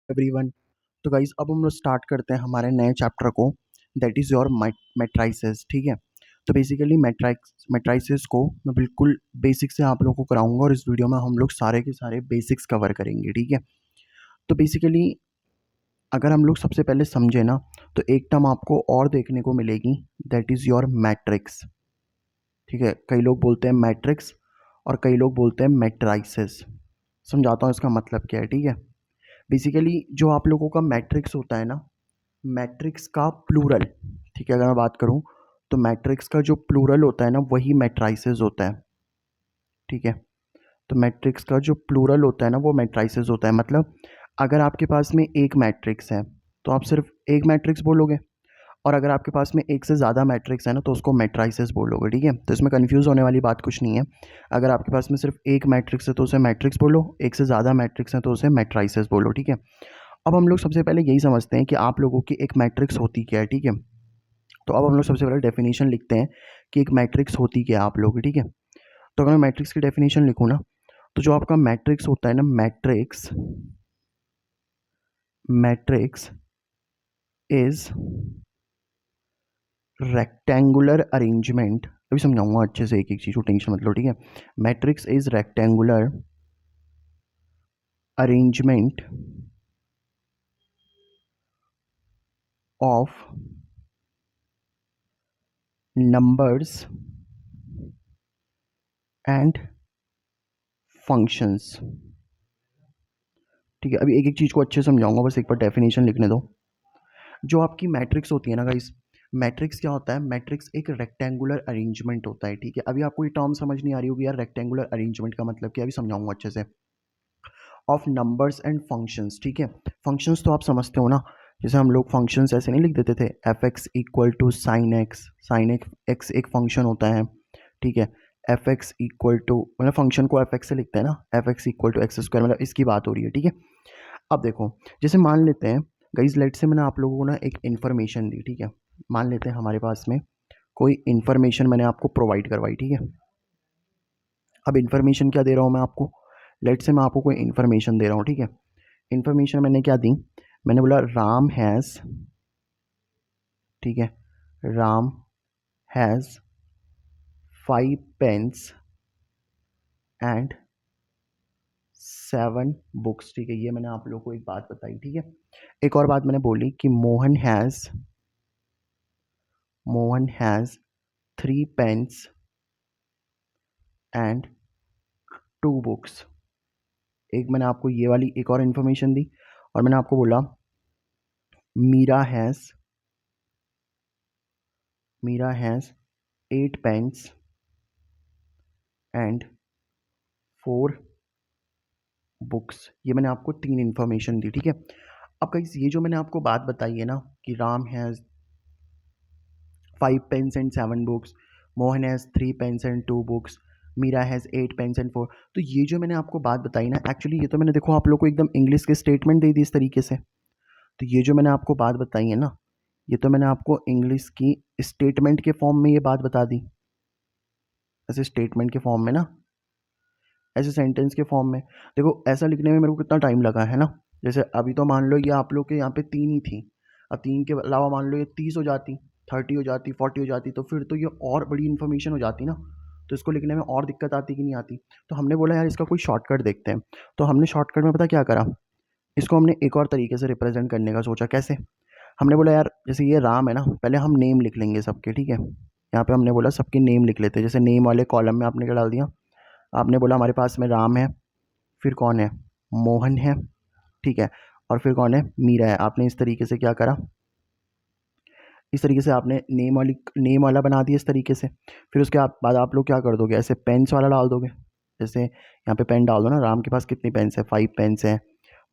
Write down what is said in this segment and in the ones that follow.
Everyone. तो guys अब हम लोग स्टार्ट करते हैं हमारे नए चैप्टर को, दैट इज़ योर मैट्राइसेस। ठीक है, तो बेसिकली मैट्राइसेस को मैं बिल्कुल बेसिक से आप लोगों को कराऊंगा और इस वीडियो में हम लोग सारे के सारे बेसिक्स कवर करेंगे। ठीक है, तो बेसिकली अगर हम लोग सबसे पहले समझे ना, तो एक टर्म आपको और देखने को मिलेगी, दैट इज़ योर मैट्रिक्स। ठीक है, कई लोग बोलते हैं मैट्रिक्स और कई लोग बोलते हैं मैट्राइसेस। समझाता हूँ इसका मतलब क्या है। ठीक है, बेसिकली जो आप लोगों का मैट्रिक्स होता है ना, मैट्रिक्स का प्लूरल, ठीक है, अगर मैं बात करूं तो मैट्रिक्स का जो प्लूरल होता है ना वही मैट्राइसेस होता है। ठीक है, तो मैट्रिक्स का जो प्लूरल होता है ना वो मैट्राइसेस होता है। मतलब अगर आपके पास में एक मैट्रिक्स है तो आप सिर्फ एक मैट्रिक्स बोलोगे, और अगर आपके पास में एक से ज़्यादा मैट्रिक्स है ना तो उसको मैट्राइसेस बोलोगे। ठीक है, तो इसमें कंफ्यूज होने वाली बात कुछ नहीं है। अगर आपके पास में सिर्फ एक मैट्रिक्स है तो उसे मैट्रिक्स बोलो, एक से ज़्यादा मैट्रिक्स है तो उसे मैट्राइसेस बोलो। ठीक है, अब हम लोग सबसे पहले यही समझते हैं कि आप लोगों की एक मैट्रिक्स होती क्या है। ठीक है, तो अब हम लोग सबसे पहले डेफिनेशन लिखते हैं कि एक मैट्रिक्स होती क्या है आप लोग की। ठीक है, तो अगर मैं मैट्रिक्स की डेफिनेशन लिखूँ ना, तो जो आपका मैट्रिक्स होता है ना, matrix matrix is rectangular arrangement. अभी समझाऊंगा अच्छे से एक एक चीज़ को, टेंशन मत लो। ठीक है, matrix is rectangular arrangement of numbers and functions. ठीक है, अभी एक एक चीज़ को अच्छे से समझाऊंगा, बस एक बार डेफिनेशन लिखने दो। जो आपकी मैट्रिक्स होती है ना गाइस, मैट्रिक्स क्या होता है? मैट्रिक्स एक रेक्टेंगुलर अरेंजमेंट होता है। ठीक है, अभी आपको ये टर्म समझ नहीं आ रही होगी यार, रेक्टेंगुलर अरेंजमेंट का मतलब क्या है, अभी समझाऊंगा अच्छे से। Of numbers and functions. ठीक है, फंक्शंस तो आप समझते हो ना, जैसे हम लोग फंक्शंस ऐसे नहीं लिख देते थे, F X equal to sine X. Sine X एक फंक्शन होता है। ठीक है, एफ एक्स इक्वल टू, मतलब फंक्शन को एफ एक्स से लिखते हैं ना, F X equal to X square, मतलब इसकी बात हो रही है। ठीक है, अब देखो, जैसे मान लेते हैं गाइस, लेट से मैंने आप लोगों को ना एक इन्फॉर्मेशन दी। ठीक है, मान लेते हैं हमारे पास में कोई इन्फॉर्मेशन मैंने आपको प्रोवाइड करवाई। ठीक है, अब इन्फॉर्मेशन क्या दे रहा हूँ मैं आपको, लेट से मैं आपको कोई इन्फॉर्मेशन दे रहा हूँ। ठीक है, इन्फॉर्मेशन मैंने क्या दी, मैंने बोला राम हैज़, ठीक है, Ram has 5 pens and 7 books. ठीक है, ये मैंने आप लोगों को एक बात बताई। ठीक है, एक और बात मैंने बोली कि Mohan has 3 pens and 2 books. एक मैंने आपको ये वाली एक और इन्फॉर्मेशन दी, और मैंने आपको बोला Meera has Meera has 8 pens and 4 books. ये मैंने आपको 3 इन्फॉर्मेशन दी। ठीक है, अब गाइस ये जो मैंने आपको बात बताई है ना कि Ram has 5 pens and 7 books, Mohan has 3 pens and 2 books, Meera has 8 pens and 4, तो ये जो मैंने आपको बात बताई ना, एक्चुअली ये तो मैंने, देखो, आप लोग को एकदम इंग्लिश के स्टेटमेंट दे दी इस तरीके से। तो ये जो मैंने आपको बात बताई है ना, ये तो मैंने आपको इंग्लिश की स्टेटमेंट के फॉर्म में ये बात बता दी, ऐसे स्टेटमेंट के फॉर्म में ना, ऐसे सेंटेंस के फॉर्म में। देखो, ऐसा लिखने में मेरे को कितना टाइम लगा है ना। जैसे अभी तो मान लो ये आप लोग के यहाँ पे 3 ही थी, अब 3 के अलावा मान लो ये 30 हो जाती, 30 हो जाती, 40 हो जाती, तो फिर तो ये और बड़ी इन्फॉर्मेशन हो जाती ना, तो इसको लिखने में और दिक्कत आती कि नहीं आती। तो हमने बोला यार इसका कोई शॉर्टकट देखते हैं, तो हमने शॉर्टकट में पता क्या करा, इसको हमने एक और तरीके से रिप्रेजेंट करने का सोचा। कैसे? हमने बोला यार जैसे ये राम है ना, पहले हम नेम लिख लेंगे सबके। ठीक है, यहाँ पे हमने बोला सबके नेम लिख लेते हैं। जैसे नेम वाले कॉलम में आपने क्या डाल दिया, आपने बोला हमारे पास में राम है, फिर कौन है, मोहन है, ठीक है, और फिर कौन है, मीरा है। आपने इस तरीके से क्या करा, इस तरीके से आपने नेम वाला बना दिया इस तरीके से। फिर उसके बाद आप लोग क्या कर दोगे, ऐसे पेन्स वाला डाल दोगे। जैसे यहाँ पे पेन डाल दो ना, राम के पास कितनी पेन्स है, 5 पेन्स हैं,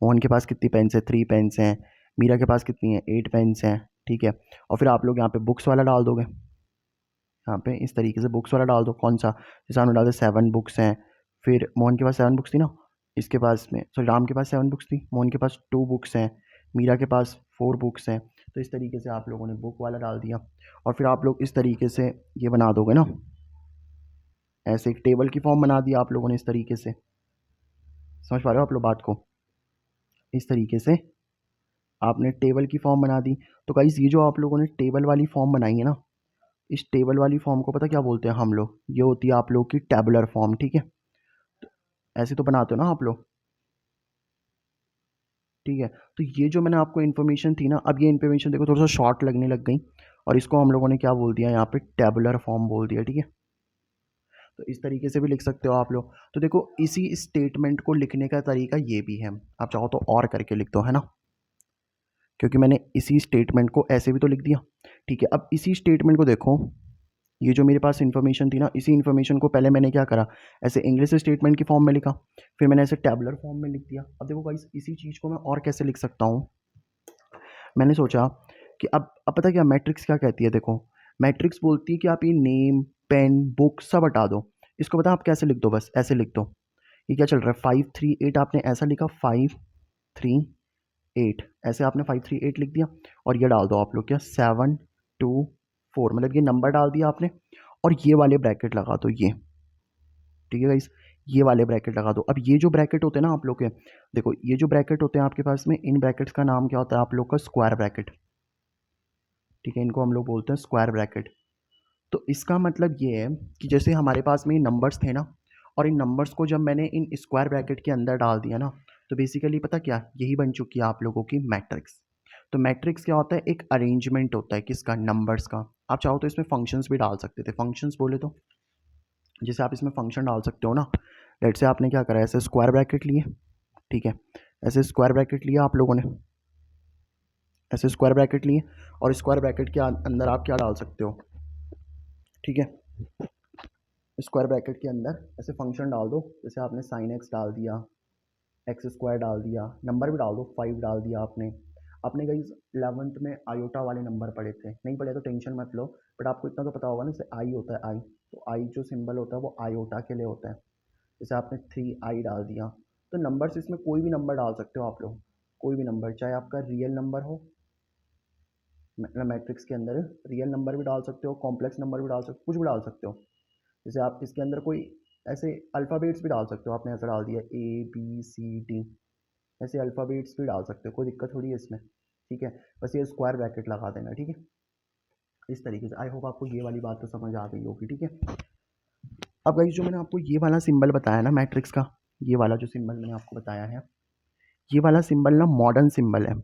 मोहन के पास कितनी पेन्स है, 3 पेन्स हैं, मीरा के पास कितनी है, 8 पेन्स हैं। ठीक है, और फिर आप लोग यहाँ पे बुक्स वाला डाल दोगे, यहाँ पे इस तरीके से बुक्स वाला डाल दो। कौन सा, जैसे हमने डाल दो 7 बुक्स हैं, फिर मोहन के पास 7 बुक्स थी ना, इसके पास में, सॉरी, राम के पास 7 बुक्स थी, मोहन के पास 2 बुक्स हैं, मीरा के पास 4 बुक्स हैं। तो इस तरीके से आप लोगों ने बुक वाला डाल दिया, और फिर आप लोग इस तरीके से ये बना दोगे ना, ऐसे एक टेबल की फॉर्म बना दिया आप लोगों ने इस तरीके से। समझ पा रहे हो आप लोग बात को, इस तरीके से आपने टेबल की फॉर्म बना दी। तो गाइस ये जो आप लोगों ने टेबल वाली फॉर्म बनाई है ना, इस टेबल वाली फॉर्म को पता क्या बोलते हैं हम लोग? ये होती है आप लोग की टेबुलर फॉर्म, ठीक है। ऐसे तो बनाते हो ना आप लोग, ठीक है। तो ये जो मैंने आपको इन्फॉर्मेशन थी ना, अब ये इन्फॉर्मेशन देखो थोड़ा सा शॉर्ट लगने लग गई, और इसको हम लोगों ने क्या बोल दिया यहाँ पे? टेबुलर फॉर्म बोल दिया, ठीक है। तो इस तरीके से भी लिख सकते हो आप लोग। तो देखो इसी स्टेटमेंट को लिखने का तरीका ये भी है, आप चाहो तो और करके लिख दो, है ना, क्योंकि मैंने इसी स्टेटमेंट को ऐसे भी तो लिख दिया, ठीक है। अब इसी स्टेटमेंट को देखो, ये जो मेरे पास इन्फॉर्मेशन थी ना, इसी इन्फॉर्मेशन को पहले मैंने क्या करा, ऐसे इंग्लिश स्टेटमेंट की फॉर्म में लिखा, फिर मैंने ऐसे टैबुलर फॉर्म में लिख दिया। अब देखो गाइस इसी चीज़ को मैं और कैसे लिख सकता हूँ, मैंने सोचा कि अब पता क्या मैट्रिक्स क्या कहती है, देखो मैट्रिक्स बोलती है कि आप ये नेम, पेन, बुक सब हटा दो। इसको पता आप कैसे लिख दो, बस ऐसे लिख दो। ये क्या चल रहा है, 538, आपने ऐसा लिखा 538, ऐसे आपने 538 लिख दिया, और ये डाल दो आप लोग क्या 724, मतलब ये नंबर डाल दिया आपने, और ये वाले ब्रैकेट लगा दो ये, ठीक है गाइस। ये वाले ब्रैकेट लगा दो। अब ये जो ब्रैकेट होते हैं ना आप लोग के, देखो ये जो ब्रैकेट होते हैं आपके पास में, इन ब्रैकेट्स का नाम क्या होता है आप लोग का? स्क्वायर ब्रैकेट, ठीक है। इनको हम लोग बोलते हैं स्क्वायर ब्रैकेट। तो इसका मतलब ये है कि जैसे हमारे पास में नंबर्स थे ना, और इन नंबर्स को जब मैंने इन स्क्वायर ब्रैकेट के अंदर डाल दिया ना, तो बेसिकली पता क्या, यही बन चुकी है आप लोगों की मैट्रिक्स। तो मैट्रिक्स क्या होता है? एक अरेंजमेंट होता है किसका? नंबर्स का। आप चाहो तो इसमें फंक्शंस भी डाल सकते थे, फंक्शंस बोले तो जैसे आप इसमें फंक्शन डाल सकते हो ना। लेट से आपने क्या करा, ऐसे स्क्वायर ब्रैकेट लिए, ठीक है, ऐसे स्क्वायर ब्रैकेट लिया आप लोगों ने, ऐसे स्क्वायर ब्रैकेट लिए, और स्क्वायर ब्रैकेट के अंदर आप क्या डाल सकते हो, ठीक है, स्क्वायर ब्रैकेट के अंदर ऐसे फंक्शन डाल दो। जैसे आपने साइन एक्स डाल दिया, एक्स स्क्वायर डाल दिया, नंबर भी डाल दो, 5 डाल दिया आपने। आपने कहीं 11th में आयोटा वाले नंबर पढ़े थे, नहीं पढ़े तो टेंशन मत लो, बट आपको इतना तो पता होगा ना, जैसे आई होता है आई, तो आई जो सिंबल होता है वो आयोटा के लिए होता है। जैसे आपने 3i डाल दिया, तो नंबर्स इसमें कोई भी नंबर डाल सकते हो आप लोग, कोई भी नंबर, चाहे आपका रियल नंबर हो, मतलब मैट्रिक्स के अंदर रियल नंबर भी डाल सकते हो, कॉम्प्लेक्स नंबर भी डाल सकते हो, कुछ भी डाल सकते हो। जैसे आप इसके अंदर कोई ऐसे अल्फ़ाबेट्स भी डाल सकते हो, आपने ऐसा डाल दिया ABCD, ऐसे अल्फ़ाबेट्स भी डाल सकते हो, कोई दिक्कत थोड़ी है इसमें, ठीक है। बस ये स्क्वायर ब्रैकेट लगा देना, ठीक है। इस तरीके से आई होप आपको ये वाली बात तो समझ आ गई होगी, ठीक है। अब गाइस जो मैंने आपको ये वाला सिंबल बताया ना मैट्रिक्स का, ये वाला जो सिंबल मैंने आपको बताया है, ये वाला सिंबल ना मॉडर्न सिंबल है।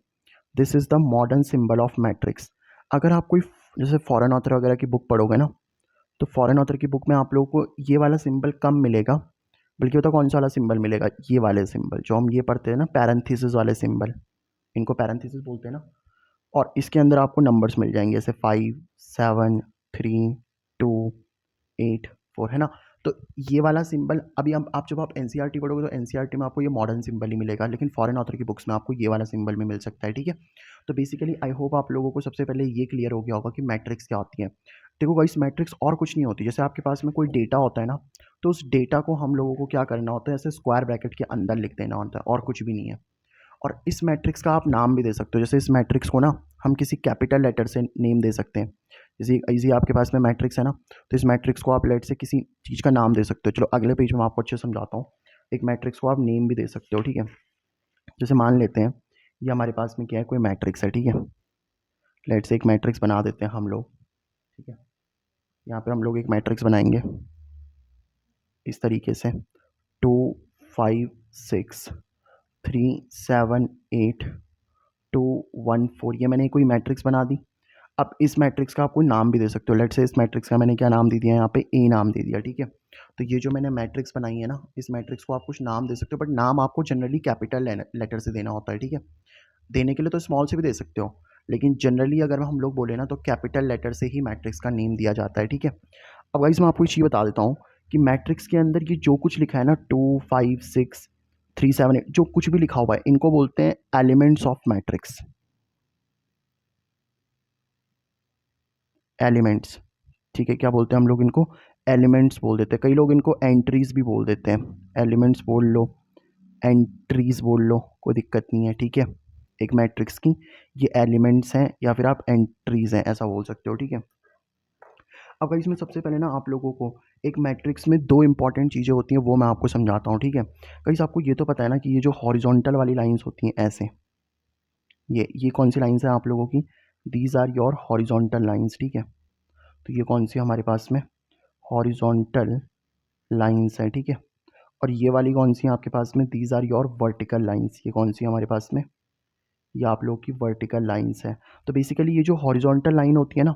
This is the modern symbol of matrix. अगर आप कोई जैसे फॉरेन ऑथर वगैरह की बुक पढ़ोगे ना, तो फॉरेन ऑथर की बुक में आप लोगों को ये वाला सिंबल कम मिलेगा, बल्कि पता कौन सा वाला सिंबल मिलेगा? ये वाले सिंबल जो हम ये पढ़ते हैं ना, पैरेंथेसिस वाले सिंबल, इनको पैरेंथेसिस बोलते हैं ना। और इसके अंदर आपको नंबर्स मिल जाएंगे, जैसे 5 7 3 2 8 4, है ना। तो ये वाला सिंबल अभी आप जब आप एनसीईआरटी पढ़ोगे तो एनसीईआरटी में आपको ये मॉडर्न सिंबल ही मिलेगा, लेकिन फॉरेन ऑथर की बुक्स में आपको ये वाला सिंबल भी मिल सकता है, ठीक है। तो बेसिकली आई होप आप लोगों को सबसे पहले ये क्लियर हो गया होगा कि मैट्रिक्स क्या होती है। देखो गाइस मैट्रिक्स और कुछ नहीं होती, जैसे आपके पास में कोई डेटा होता है ना, तो उस डेटा को हम लोगों को क्या करना होता है, ऐसे स्क्वायर ब्रैकेट के अंदर लिख देना होता है, और कुछ भी नहीं है। और इस मैट्रिक्स का आप नाम भी दे सकते हो, जैसे इस मैट्रिक्स को ना हम किसी कैपिटल लेटर से नेम दे सकते हैं। जैसे इजी आपके पास में मैट्रिक्स है ना, तो इस मैट्रिक्स को आप लेट से किसी चीज़ का नाम दे सकते हो। चलो अगले पेज में मैं आपको अच्छे से समझाता हूँ। एक मैट्रिक्स को आप नेम भी दे सकते हो, ठीक है। जैसे मान लेते हैं ये हमारे पास में क्या है, कोई मैट्रिक्स है, ठीक है। लेट से एक मैट्रिक्स बना देते हैं हम लोग, ठीक है। यहाँ पे हम लोग एक मैट्रिक्स बनाएंगे इस तरीके से, 2 5 6 3 7 8 2 1 4, ये मैंने कोई मैट्रिक्स बना दी। अब इस मैट्रिक्स का आप कोई नाम भी दे सकते हो। लेट्स से इस मैट्रिक्स का मैंने क्या नाम दे दिया, यहाँ पे ए नाम दे दिया, ठीक है। तो ये जो मैंने मैट्रिक्स बनाई है ना, इस मैट्रिक्स को आप कुछ नाम दे सकते हो, बट नाम आपको जनरली कैपिटल लेटर से देना होता है, ठीक है। देने के लिए तो स्मॉल से भी दे सकते हो, लेकिन जनरली अगर हम लोग बोले ना, तो कैपिटल लेटर से ही मैट्रिक्स का नेम दिया जाता है, ठीक है। अब गाइस मैं आपको एक चीज़ बता देता हूँ कि मैट्रिक्स के अंदर ये जो कुछ लिखा है ना, 2 5 6 3 7 8, जो कुछ भी लिखा हुआ है, इनको बोलते हैं एलिमेंट्स ऑफ मैट्रिक्स, एलिमेंट्स, ठीक है। क्या बोलते हैं हम लोग इनको? एलिमेंट्स बोल देते हैं। कई लोग इनको एंट्रीज भी बोल देते हैं, एलिमेंट्स बोल लो, एंट्रीज बोल लो, कोई दिक्कत नहीं है, ठीक है। एक मैट्रिक्स की ये एलिमेंट्स हैं, या फिर आप एंट्रीज हैं ऐसा बोल सकते हो, ठीक है। अब गाइस मैं सबसे पहले ना आप लोगों को एक मैट्रिक्स में दो इंपॉर्टेंट चीज़ें होती हैं वो मैं आपको समझाता हूँ, ठीक है। गाइस आपको ये तो पता है ना कि ये जो हॉरिजॉन्टल वाली लाइंस होती हैं ऐसे, ये कौन सी लाइन्स है आप लोगों की? These are your horizontal lines, ठीक है। तो ये कौन सी हमारे पास में हॉरिजॉन्टल लाइन्स है, ठीक है। और ये वाली कौन सी है आपके पास में? These are your vertical lines. ये कौन सी है हमारे पास में? ये आप लोग की वर्टिकल लाइन्स है। तो बेसिकली ये जो हॉरिजॉन्टल लाइन होती है ना,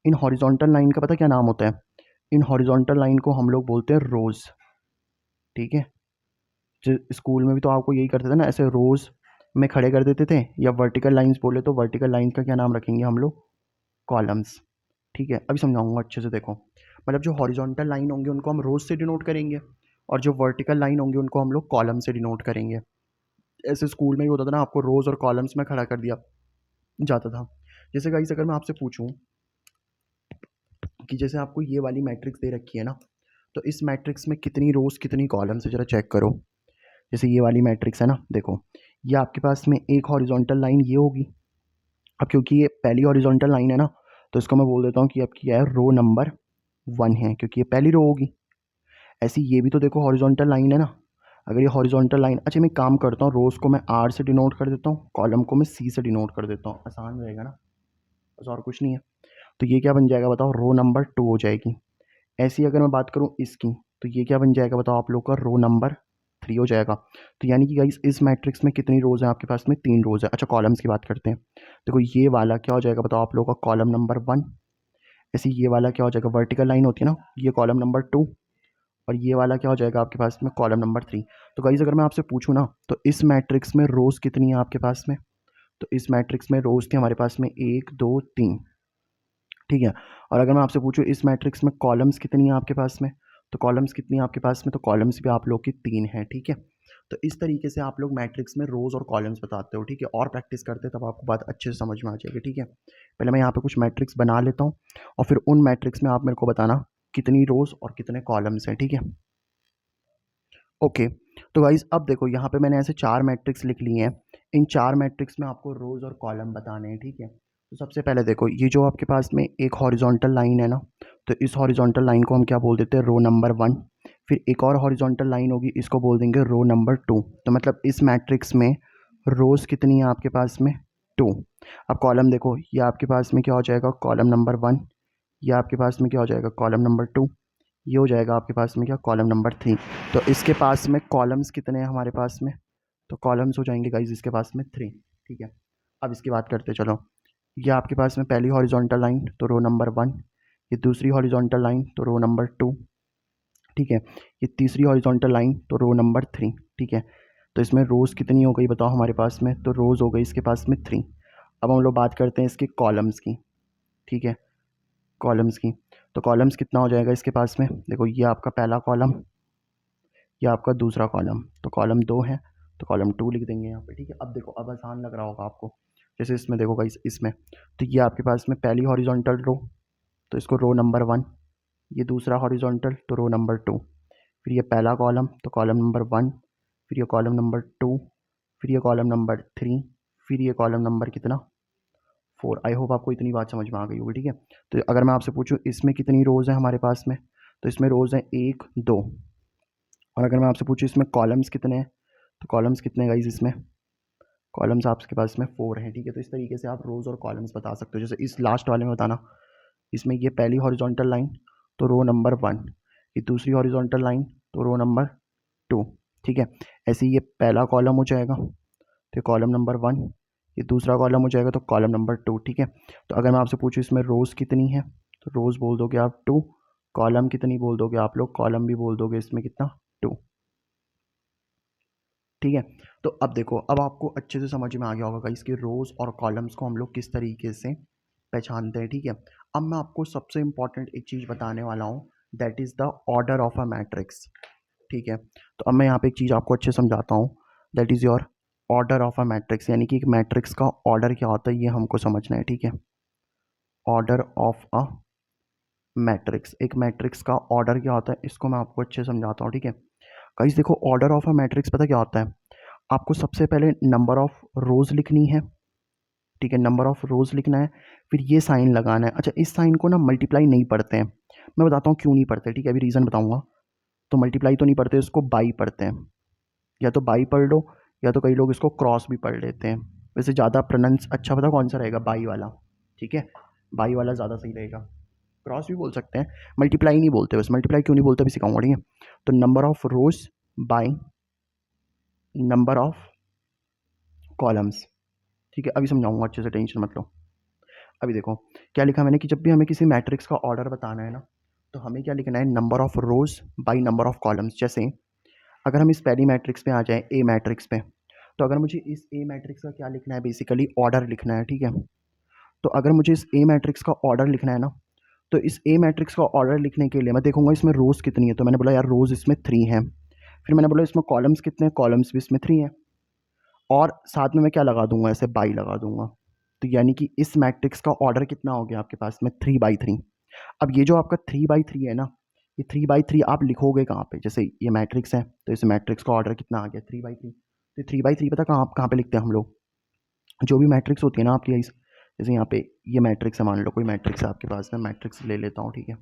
इन हॉरिजॉन्टल लाइन का पता क्या नाम होता है? इन हॉरिजॉन्टल लाइन को हम लोग बोलते हैं रोज, ठीक है। जो स्कूल में भी तो आपको यही करते थे ना, ऐसे रोज में खड़े कर देते थे, या वर्टिकल लाइंस बोले तो वर्टिकल लाइंस का क्या नाम रखेंगे हम लोग? कॉलम्स, ठीक है। अभी समझाऊंगा अच्छे से, देखो। मतलब जो हॉरिजॉन्टल लाइन होंगे उनको हम रोज से डिनोट करेंगे, और जो वर्टिकल लाइन होंगे उनको हम लोग कॉलम से डिनोट करेंगे। ऐसे स्कूल में ही होता था ना, आपको रोज और कॉलम्स में खड़ा कर दिया जाता था। जैसे गाइस अगर मैं आपसे पूछूं कि जैसे आपको ये वाली मैट्रिक्स दे रखी है ना, तो इस मैट्रिक्स में कितनी रोज कितनी कॉलम्स है, जरा चेक करो। जैसे ये वाली मैट्रिक्स है ना, देखो, ये आपके पास में एक हॉरिजॉन्टल लाइन ये होगी। अब क्योंकि ये पहली हॉरिजॉन्टल लाइन है ना, तो इसको मैं बोल देता हूँ कि अब क्या है, रो नंबर 1 है, क्योंकि ये पहली रो होगी। ऐसी ये भी तो देखो हॉरिजॉन्टल लाइन है ना। अगर ये हॉरिजॉन्टल लाइन, अच्छा मैं काम करता हूँ, रोज को मैं आर से डिनोट कर देता हूँ, कॉलम को मैं सी से डिनोट कर देता हूँ, आसान रहेगा ना, बस और कुछ नहीं है। तो ये क्या बन जाएगा बताओ? रो नंबर 2 हो जाएगी। ऐसी अगर मैं बात करूँ इसकी, तो ये क्या बन जाएगा बताओ आप लोग का? रो नंबर 3 हो जाएगा। तो यानी कि गाइस इस मैट्रिक्स में कितनी रोज है आपके पास में? 3 रोज है। अच्छा कॉलम्स की बात करते हैं। देखो ये वाला क्या हो जाएगा बताओ आप लोग का? Column number 1। ऐसे ये वाला क्या हो जाएगा? वर्टिकल लाइन होती है ना, ये कॉलम नंबर 2। और ये वाला क्या हो जाएगा आपके पास में? Column number 3। तो गाइस अगर मैं आपसे पूछूँ ना, तो इस मैट्रिक्स में रोज कितनी है आपके पास में? तो इस मैट्रिक्स में रोज थी हमारे पास में 1 2 3, ठीक है। और अगर मैं आपसे पूछूँ इस मैट्रिक्स में कॉलम्स कितनी है आपके पास में, तो कॉलम्स कितनी है आपके पास में? तो कॉलम्स भी आप लोग की 3 है, ठीक है। तो इस तरीके से आप लोग मैट्रिक्स में रोज और कॉलम्स बताते हो, ठीक है। और प्रैक्टिस करते हैं तब आपको बात अच्छे से समझ में आ जाएगी, ठीक है। पहले मैं यहाँ पे कुछ मैट्रिक्स बना लेता हूँ, और फिर उन मैट्रिक्स में आप मेरे को बताना कितनी रोज और कितने कॉलम्स हैं, ठीक है। ओके, तो गाइज अब देखो यहाँ पे मैंने ऐसे 4 मैट्रिक्स लिख लिए हैं। इन 4 मैट्रिक्स में आपको रोज और कॉलम बताने हैं, ठीक है। तो सबसे पहले देखो, ये जो आपके पास में एक हॉरिजॉन्टल लाइन है ना, तो इस हॉरिजॉन्टल लाइन को हम क्या बोल देते हैं? Row number 1। फिर एक और हॉरिजॉन्टल लाइन होगी, इसको बोल देंगे रो नंबर 2। तो मतलब इस मैट्रिक्स में रोज कितनी है आपके पास में? 2। अब कॉलम देखो, ये आपके पास में क्या हो जाएगा? Column number 1। ये आपके पास में क्या हो जाएगा? Column number 2। ये हो जाएगा आपके पास में क्या? Column number 3। तो इसके पास में कॉलम्स कितने हैं हमारे पास में? तो कॉलम्स हो जाएंगे गाइज इसके पास में 3, ठीक है। अब इसकी बात करते चलो। ये आपके पास में पहली हॉरिजॉन्टल लाइन, तो रो नंबर 1। ये दूसरी हॉरिजॉन्टल लाइन, तो रो नंबर 2, ठीक है। ये तीसरी हॉरिजॉन्टल लाइन, तो रो नंबर 3, ठीक है। तो इसमें रोज़ कितनी हो गई बताओ हमारे पास में? तो रोज़ हो गई इसके पास में 3। अब हम लोग बात करते हैं इसके कॉलम्स की, ठीक है, कॉलम्स की। तो कॉलम्स कितना हो जाएगा इसके पास में? देखो ये आपका पहला कॉलम, ये आपका दूसरा कॉलम, तो कॉलम 2 है, तो कॉलम 2 लिख देंगे यहाँ पे, ठीक है। अब देखो, अब आसान लग रहा होगा आपको। जैसे इसमें देखो गाइस, इसमें तो ये आपके पास में पहली हॉरिजॉन्टल रो, तो इसको रो नंबर 1। ये दूसरा हॉरिजॉन्टल, तो रो नंबर 2। फिर ये पहला कॉलम, तो कॉलम नंबर 1। फिर ये कॉलम नंबर 2। फिर ये कॉलम नंबर 3। फिर ये कॉलम नंबर कितना? 4। आई होप आपको इतनी बात समझ में आ गई होगी, ठीक है। तो अगर मैं आपसे पूछूं इसमें कितनी रोज़ हैं हमारे पास में, तो इसमें रोज़ हैं 1 2। और अगर मैं आपसे पूछूं इसमें कॉलम्स कितने हैं, तो कॉलम्स कितने गाइज इसमें? कॉलम्स आपके पास में 4 हैं, ठीक है। तो इस तरीके से आप रोज़ और कॉलम्स बता सकते हो। जैसे इस लास्ट वाले में बताना, इसमें ये पहली हॉरिजॉन्टल लाइन, तो रो नंबर 1। ये दूसरी हॉरिजॉन्टल लाइन, तो रो नंबर 2, ठीक है। ऐसे ही ये पहला कॉलम हो जाएगा, तो कॉलम नंबर 1। ये दूसरा कॉलम हो जाएगा, तो कॉलम नंबर 2, ठीक है। तो अगर मैं आपसे पूछूँ इसमें रोज़ कितनी है, तो रोज़ बोल दोगे आप 2। कॉलम कितनी बोल दोगे आप लोग? कॉलम भी बोल दोगे इसमें कितना? 2, ठीक है। तो अब देखो, अब आपको अच्छे से समझ में आ गया होगा इसके रोज़ और कॉलम्स को हम लोग किस तरीके से पहचानते हैं, ठीक है। अब मैं आपको सबसे इंपॉर्टेंट एक चीज़ बताने वाला हूँ, that is the order of a matrix, ठीक है। तो अब मैं यहाँ पे एक चीज़ आपको अच्छे से समझाता हूँ, that is your order of a matrix. यानी कि एक मैट्रिक्स का ऑर्डर क्या होता है, ये हमको समझना है, ठीक है। ऑर्डर ऑफ अ मैट्रिक्स, एक मैट्रिक्स का ऑर्डर क्या होता है, इसको मैं आपको अच्छे से समझाता हूँ, ठीक है। गाइस देखो, ऑर्डर ऑफ अ मैट्रिक्स पता क्या होता है? आपको सबसे पहले नंबर ऑफ रोज़ लिखनी है, ठीक है, नंबर ऑफ रोज़ लिखना है। फिर ये साइन लगाना है। अच्छा, इस साइन को ना मल्टीप्लाई नहीं पढ़ते हैं, मैं बताता हूँ क्यों नहीं पढ़ते, ठीक है, अभी रीज़न बताऊँगा। तो मल्टीप्लाई तो नहीं पढ़ते, इसको बाई पढ़ते हैं। या तो बाई पढ़ लो, या तो कई लोग इसको क्रॉस भी पढ़ लेते हैं, वैसे ज़्यादा प्रोनाउंस अच्छा पता कौन सा रहेगा, बाई वाला, ठीक है, बाई वाला ज़्यादा सही रहेगा। क्रॉस भी बोल सकते हैं, मल्टीप्लाई नहीं बोलते, बस मल्टीप्लाई क्यों नहीं बोलते अभी सिखाऊंगा, ठीक है। तो number of rows by number of columns, ठीक है, अभी समझाऊंगा अच्छे से, टेंशन मत लो। अभी देखो क्या लिखा मैंने कि जब भी हमें किसी मैट्रिक्स का ऑर्डर बताना है ना, तो हमें क्या लिखना है, number of rows by number of columns. जैसे अगर हम इस पहली मैट्रिक्स पे आ जाएं, ए मैट्रिक्स पे, तो अगर मुझे इस ए मैट्रिक्स का क्या लिखना है, बेसिकली ऑर्डर लिखना है, ठीक है। तो अगर मुझे इस ए मैट्रिक्स का ऑर्डर लिखना है ना, तो इस ए मैट्रिक्स का ऑर्डर लिखने के लिए मैं देखूंगा इसमें रोज कितनी है, तो मैंने बोला यार रोज इसमें 3 है। फिर मैंने बोला इसमें कॉलम्स कितने हैं, कॉलम्स भी इसमें 3 है, और साथ में मैं क्या लगा दूंगा, ऐसे बाई लगा दूंगा। तो यानी कि इस मैट्रिक्स का ऑर्डर कितना हो गया आपके पास में, 3/3। अब ये जो आपका 3/3 है ना, ये 3/3 आप लिखोगे कहाँ पे, जैसे ये मैट्रिक्स है तो इस मैट्रिक्स का ऑर्डर कितना आ गया, 3/3। तो 3/3 पता कहाँ कहाँ पे लिखते हैं हम लोग, जो भी मैट्रिक्स होती है ना आपकी, जैसे यहाँ पे ये मैट्रिक्स है, मान लो कोई मैट्रिक्स है आपके पास में, मैट्रिक्स ले लेता हूँ, ठीक है।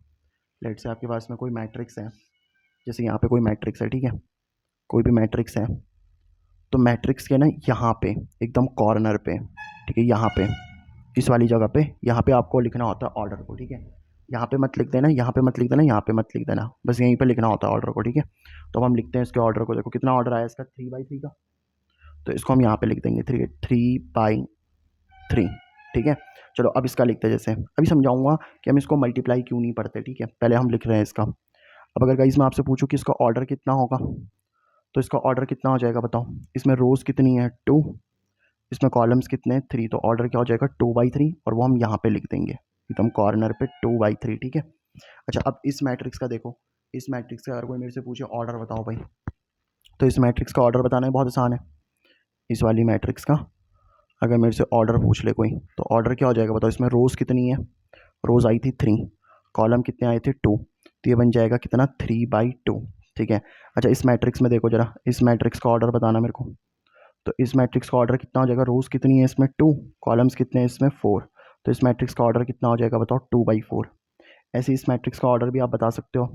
लेट से आपके पास में कोई मैट्रिक्स है, जैसे यहाँ पे कोई मैट्रिक्स है, ठीक है, कोई भी मैट्रिक्स है, तो मैट्रिक्स के ना यहाँ पे एकदम कॉर्नर पे, ठीक है, यहाँ पे इस वाली जगह पे, यहाँ पे आपको लिखना होता है ऑर्डर को, ठीक है। यहाँ पे मत लिख देना, यहाँ पे मत लिख देना, यहाँ पे मत लिख देना, बस यहीं पे लिखना होता है ऑर्डर को, ठीक है। तो अब हम लिखते हैं इसके ऑर्डर को, देखो कितना ऑर्डर आया इसका, 3/3 का, तो इसको हम यहाँ पे लिख देंगे 3/3, ठीक है। चलो अब इसका लिखते हैं, जैसे अभी समझाऊंगा कि हम इसको मल्टीप्लाई क्यों नहीं पढ़ते, ठीक है, पहले हम लिख रहे हैं इसका। अब अगर गाइस मैं आपसे पूछूं कि इसका ऑर्डर कितना होगा, तो इसका ऑर्डर कितना हो जाएगा बताओ, इसमें रोज़ कितनी है 2, इसमें कॉलम्स कितने हैं 3, तो ऑर्डर क्या हो जाएगा 2/3, और वो हम यहाँ पे लिख देंगे एकदम कॉर्नर पे 2/3, ठीक है। अच्छा अब इस मैट्रिक्स का देखो, इस मैट्रिक्स का अगर कोई मेरे से पूछे ऑर्डर बताओ भाई, तो इस मैट्रिक्स का ऑर्डर बताना है बहुत आसान है। इस वाली मैट्रिक्स का अगर मेरे से ऑर्डर पूछ ले कोई, तो ऑर्डर क्या हो जाएगा बताओ, इसमें रोज़ कितनी है, रोज़ आई थी 3, कॉलम कितने आए थे 2, तो ये बन जाएगा कितना 3/2, ठीक है। अच्छा इस मैट्रिक्स में देखो जरा, इस मैट्रिक्स का ऑर्डर बताना मेरे को, तो इस मैट्रिक्स का ऑर्डर कितना हो जाएगा, रोज़ कितनी है इसमें 2, कॉलम्स कितने हैं इसमें 4, तो इस मैट्रिक्स का ऑर्डर कितना हो जाएगा बताओ 2/4। ऐसे इस मैट्रिक्स का ऑर्डर भी आप बता सकते हो,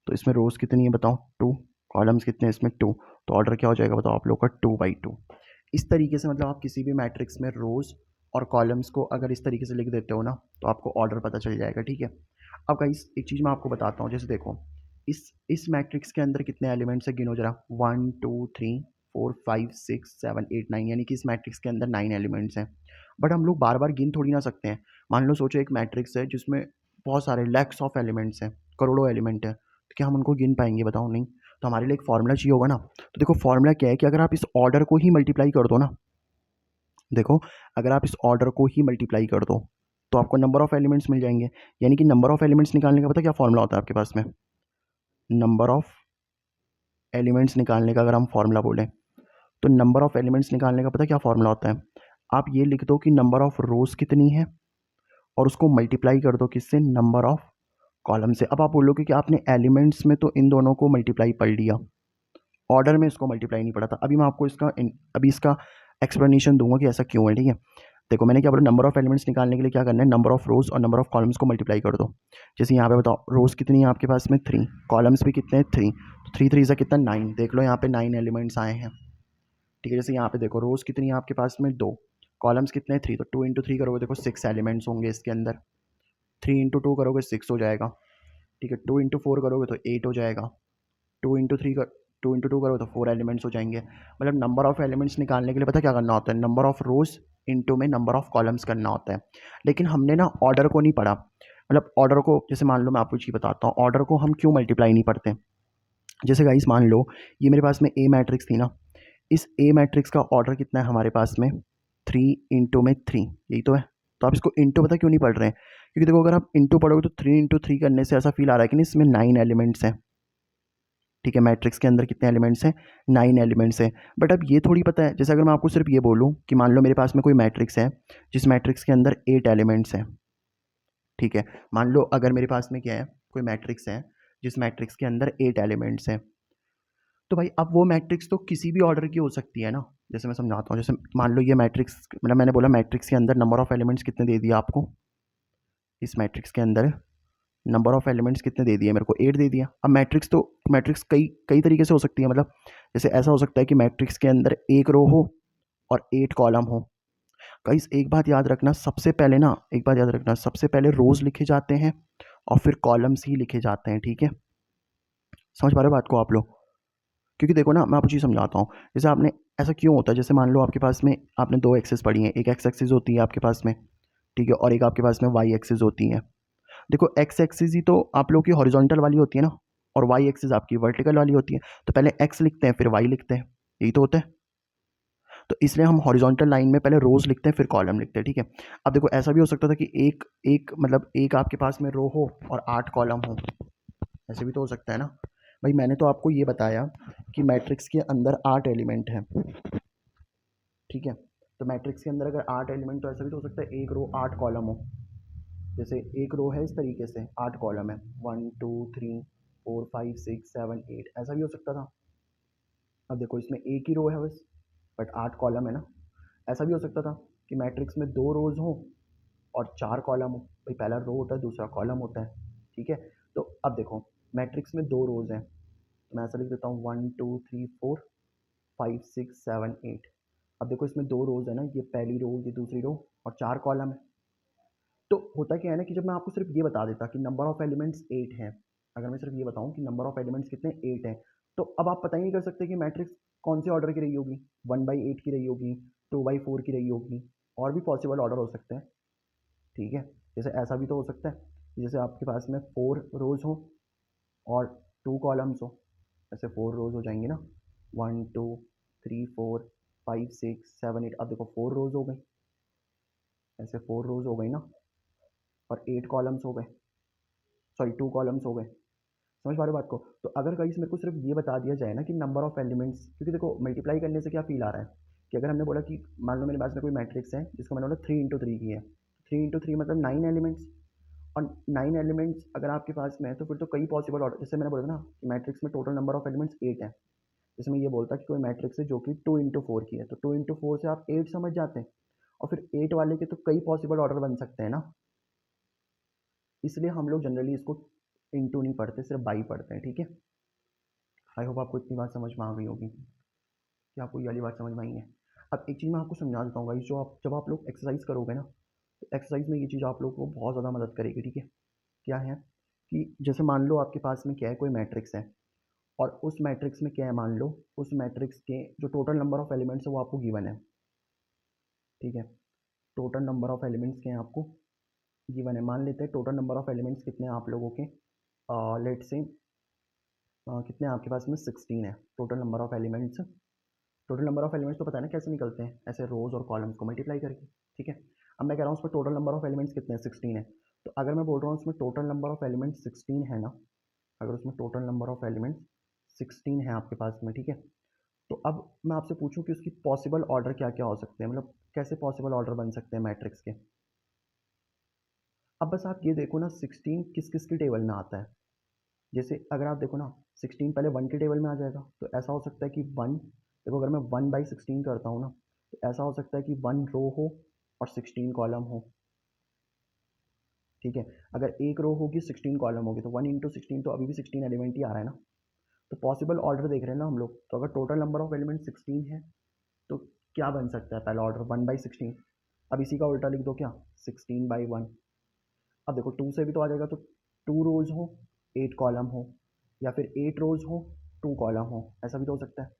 तो इसमें रोज़ कितनी है बताओ 2, कॉलम्स कितने हैं इसमें 2, तो ऑर्डर क्या हो जाएगा बताओ आप लोग का 2/2। इस तरीके से मतलब आप किसी भी मैट्रिक्स में रोज़ और कॉलम्स को अगर इस तरीके से लिख देते हो ना, तो आपको ऑर्डर पता चल जाएगा, ठीक है। अब गाइस एक चीज़ मैं आपको बताता हूँ, जैसे देखो इस मैट्रिक्स के अंदर कितने एलिमेंट्स है, गिनो जरा, 1 2 3 4 5 6 7 8 9, यानी कि इस मैट्रिक्स के अंदर 9 एलिमेंट्स हैं। बट हम लोग बार बार गिन थोड़ी ना सकते हैं। मान लो सोचो एक मैट्रिक्स है जिसमें बहुत सारे लैक्स ऑफ एलिमेंट्स हैं, करोड़ों एलिमेंट है, तो क्या हम उनको गिन पाएंगे बताओ, नहीं। तो हमारे लिए एक फॉर्मूला चाहिए होगा ना, तो देखो फॉर्मूला क्या है कि अगर आप इस ऑर्डर को ही मल्टीप्लाई कर दो ना, देखो अगर आप इस ऑर्डर को ही मल्टीप्लाई कर दो, तो आपको नंबर ऑफ एलिमेंट्स मिल जाएंगे। यानी कि नंबर ऑफ एलिमेंट्स निकालने का पता क्या फॉर्मूला होता है आपके पास में, नंबर ऑफ एलिमेंट्स निकालने का अगर हम फॉर्मूला बोलें, तो नंबर ऑफ एलिमेंट्स निकालने का पता क्या फॉर्मूला होता है, आप ये लिख दो कि नंबर ऑफ रोज कितनी है, और उसको मल्टीप्लाई कर दो किससे, नंबर ऑफ कॉलम से। अब आप बोलोगे कि आपने एलिमेंट्स में तो इन दोनों को मल्टीप्लाई पढ़ लिया, ऑर्डर में इसको मल्टीप्लाई नहीं पड़ा था। अभी मैं आपको अभी इसका एक्सप्लेनेशन दूंगा कि ऐसा क्यों है, ठीक है। देखो मैंने क्या बोला, नंबर ऑफ एलिमेंट्स निकालने के लिए क्या करना है, नंबर ऑफ रोज और नंबर ऑफ कॉलम्स को मल्टीप्लाई कर दो। जैसे यहाँ पे बताओ रोज कितनी है आपके पास में 3, कॉलम्स भी कितने हैं 3, तो 3 3 से कितना 9, देख लो यहाँ पे 9 एलिमेंट्स आए हैं, ठीक है। जैसे यहाँ पे देखो रोज कितनी है आपके पास में 2, कॉलम्स कितने हैं 3, तो 2 × 3 करोगे देखो 6 एलिमेंट्स होंगे इसके अंदर, 3 × 2 करोगे 6 हो जाएगा, ठीक है। 2 × 4 करोगे तो 8 हो जाएगा, 2 × 3 का 2 × 2 करो तो 4 एलिमेंट्स हो जाएंगे। मतलब नंबर ऑफ एलिमेंट्स निकालने के लिए पता क्या करना होता है, नंबर ऑफ रोज इंटू में नंबर ऑफ कॉलम्स करना होता है। लेकिन हमने ना ऑर्डर को नहीं पढ़ा, मतलब ऑर्डर को, जैसे मान लो मैं आपको चीज़ बताता हूँ, ऑर्डर को हम क्यों मल्टीप्लाई नहीं पढ़ते। जैसे गाइस मान लो ये मेरे पास में ए मैट्रिक्स थी ना, इस ए मैट्रिक्स का ऑर्डर कितना है हमारे पास में 3 × 3, यही तो है। तो आप इसको इंटू पता क्यों नहीं पढ़ रहे हैं, क्योंकि देखो अगर आप इंटू पढ़ोगे तो 3 × 3 करने से ऐसा फील आ रहा है कि नहीं इसमें 9 एलिमेंट्स हैं, ठीक है। मैट्रिक्स के अंदर कितने एलिमेंट्स हैं, 9 एलिमेंट्स हैं। बट अब ये थोड़ी पता है, जैसे अगर मैं आपको सिर्फ ये बोलूँ कि मान लो मेरे पास में कोई मैट्रिक्स है जिस मैट्रिक्स के अंदर 8 एलिमेंट्स हैं, ठीक है। मान लो अगर मेरे पास में क्या है, कोई मैट्रिक्स है जिस मैट्रिक्स के अंदर 8 एलिमेंट्स हैं, तो भाई अब वो मैट्रिक्स तो किसी भी ऑर्डर की हो सकती है ना। जैसे मैं समझाता हूँ, जैसे मान लो ये मैट्रिक्स, मतलब मैंने बोला मैट्रिक्स के अंदर नंबर ऑफ एलिमेंट्स कितने दे दिया आपको, इस मैट्रिक्स के अंदर नंबर ऑफ एलिमेंट्स कितने दे दिए मेरे को, 8 दे दिया। अब मैट्रिक्स कई कई तरीके से हो सकती है, मतलब जैसे ऐसा हो सकता है कि मैट्रिक्स के अंदर एक रो हो और 8 कॉलम हो। गाइस एक बात याद रखना, एक बात याद रखना, सबसे पहले रोज़ लिखे जाते हैं और फिर कॉलम्स ही लिखे जाते हैं, ठीक है? समझ पा रहे हो बात को आप लोग? क्योंकि देखो ना, मैं आपको चीज़ समझाता हूँ। जैसे आपने, ऐसा क्यों होता है, जैसे मान लो आपके पास में आपने 2 एक्सिस पढ़ी हैं, एक एक्स एक्सिस होती है आपके पास में, ठीक है? और एक आपके पास में वाई एक्सिस होती है। देखो एक्स एक्सिस ही तो आप लोगों की हॉरिजॉन्टल वाली होती है ना, और वाई एक्सिस आपकी वर्टिकल वाली होती है। तो पहले एक्स लिखते हैं फिर वाई लिखते हैं, यही तो होता है। तो इसलिए हम हॉरिजॉन्टल लाइन में पहले रोज़ लिखते हैं फिर कॉलम लिखते हैं, ठीक है? अब देखो ऐसा भी हो सकता था कि एक एक मतलब एक आपके पास में रो हो और 8 कॉलम हो, ऐसे भी तो हो सकता है ना? भाई मैंने तो आपको ये बताया कि मैट्रिक्स के अंदर 8 एलिमेंट हैं, ठीक है? तो मैट्रिक्स के अंदर अगर 8 एलिमेंट, तो ऐसा भी तो हो सकता है एक रो 8 कॉलम हो। जैसे एक रो है इस तरीके से, 8 कॉलम है, 1 2 3 4 5 6 7 8, ऐसा भी हो सकता था। अब देखो इसमें एक ही रो है बस, बट 8 कॉलम है ना। ऐसा भी हो सकता था कि मैट्रिक्स में 2 रोज़ हों और 4 कॉलम हो। भाई पहला रो होता है, दूसरा कॉलम होता है, ठीक है? तो अब देखो मैट्रिक्स में 2 रोज़ हैं, तो मैं ऐसा लिख देता हूँ 1 2 3 4 5 6 7 8। अब देखो इसमें 2 रोज़ है ना, ये पहली रो, ये दूसरी रो, और 4 कॉलम है। तो होता क्या है ना कि जब मैं आपको सिर्फ ये बता देता कि नंबर ऑफ एलिमेंट्स 8 हैं, अगर मैं सिर्फ ये बताऊं कि नंबर ऑफ एलिमेंट्स कितने 8 हैं, तो अब आप पता ही नहीं कर सकते कि मैट्रिक्स कौन से ऑर्डर की रही होगी, 1/8 की रही होगी, 2/4 की रही होगी, और भी पॉसिबल ऑर्डर हो सकते हैं, ठीक है? जैसे ऐसा भी तो हो सकता है कि जैसे आपके पास में 4 रोज़ हो और 2 कॉलम्स हो, ऐसे 4 रोज़ हो जाएंगे ना, 1 2 3 4 5 6 7 8। अब देखो 4 रोज़ हो गई, ऐसे 4 रोज़ हो गई ना, और 8 कॉलम्स हो गए, सॉरी 2 कॉलम्स हो गए। समझ पा रहे हो बात को? तो अगर गाइस मेरे को सिर्फ ये बता दिया जाए ना कि नंबर ऑफ एलिमेंट्स, क्योंकि देखो मल्टीप्लाई करने से क्या फील आ रहा है कि अगर हमने बोला कि मान लो मेरे पास में कोई मैट्रिक्स है जिसको मैंने बोला 3 × 3 की है, 3 × 3 मतलब 9 एलिमेंट्स, और 9 एलिमेंट्स अगर आपके पास में है तो फिर तो कई पॉसिबल ऑर्डर, जैसे मैंने बोला था ना कि मैट्रिक्स में टोटल नंबर ऑफ एलिमेंट्स 8 है। जैसे मैं ये बोलता कि कोई मैट्रिक्स है जो कि 2 × 4 की है, तो 2 × 4 से आप 8 समझ जाते हैं, और फिर 8 वाले के तो कई पॉसिबल ऑर्डर बन सकते हैं ना। इसलिए हम लोग जनरली इसको इंटू नहीं पढ़ते, सिर्फ बाई पढ़ते हैं, ठीक है? आई होप आपको इतनी बात समझ में आ गई होगी कि आपको ये वाली बात समझ में आई है। अब एक चीज़ मैं आपको समझा देता हूँ गाइस, जो आप जब आप लोग एक्सरसाइज करोगे ना, तो एक्सरसाइज में ये चीज़ आप लोग को बहुत ज़्यादा मदद करेगी, ठीक है? क्या है कि जैसे मान लो आपके पास में क्या है, कोई मैट्रिक्स है, और उस मैट्रिक्स में क्या है, मान लो उस मैट्रिक्स के जो टोटल नंबर ऑफ एलिमेंट्स है वो आपको गिवन है, ठीक है? टोटल नंबर ऑफ एलिमेंट्स क्या है आपको गिवन है। मान लेते हैं टोटल नंबर ऑफ एलिमेंट्स कितने हैं आप लोगों के, लेट से कितने हैं आपके पास में, 16 है total number of elements. Total number of elements तो पता है ना कैसे निकलते हैं, ऐसे रोज और कॉलम्स को मल्टीप्लाई करके, ठीक है? अब मैं कह रहा हूँ उसमें टोटल नंबर ऑफ एलिमेंट्स कितने हैं, 16 है। तो अगर मैं बोल रहा हूँ उसमें टोटल नंबर ऑफ एलिमेंट्स 16 है ना, अगर उसमें टोटल नंबर ऑफ एलिमेंट्स 16 है आपके पास में, ठीक है? तो अब मैं आपसे पूछूं कि उसकी पॉसिबल ऑर्डर क्या क्या हो सकते हैं, मतलब कैसे पॉसिबल ऑर्डर बन सकते हैं मैट्रिक्स के। अब बस आप ये देखो ना 16 किस किस की टेबल में आता है। जैसे अगर आप देखो ना 16 पहले 1 के टेबल में आ जाएगा, तो ऐसा हो सकता है कि 1, देखो अगर मैं 1/16 करता हूँ ना, तो ऐसा हो सकता है कि 1 रो हो और 16 कॉलम हो, ठीक है? अगर एक रो होगी 16 कॉलम होगी, तो 1 × 16 तो अभी भी 16 एलिमेंट ही आ रहा है ना। तो पॉसिबल ऑर्डर देख रहे हैं ना हम लोग, तो अगर टोटल नंबर ऑफ एलिमेंट 16 है तो क्या बन सकता है पहला ऑर्डर, 1/16। अब इसी का उल्टा लिख दो, क्या, 16/1। अब देखो 2 से भी तो आ जाएगा, तो 2 रोज हो 8 कॉलम हो, या फिर 8 रोज हो 2 कॉलम हो, ऐसा भी तो हो सकता है।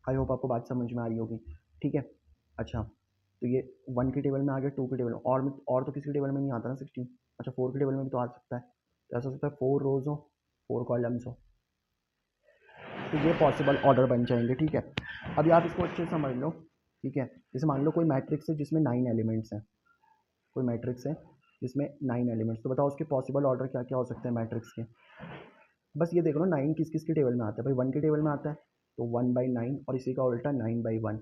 आई होप आपको बात समझ में आ रही होगी, ठीक है? अच्छा, तो ये 1 के टेबल में आ गया, 2 के टेबल में, और तो किसी के टेबल में नहीं आता ना 16। अच्छा 4 के टेबल में भी तो आ सकता है, तो ऐसा हो सकता है 4 रोज हो 4 कॉलम्स हो, तो ये पॉसिबल ऑर्डर बन जाएंगे, ठीक है? अभी आप इसको अच्छे से समझ लो, ठीक है? जैसे मान लो कोई मैट्रिक्स है जिसमें 9 एलिमेंट्स हैं, कोई मैट्रिक्स है जिसमें 9 एलिमेंट्स, तो बताओ उसके पॉसिबल ऑर्डर क्या क्या हो सकते हैं मैट्रिक्स के। बस ये देख लो 9 किस किस के टेबल में आता है, भाई 1 के टेबल में आता है तो 1/9, और इसी का उल्टा 9/1।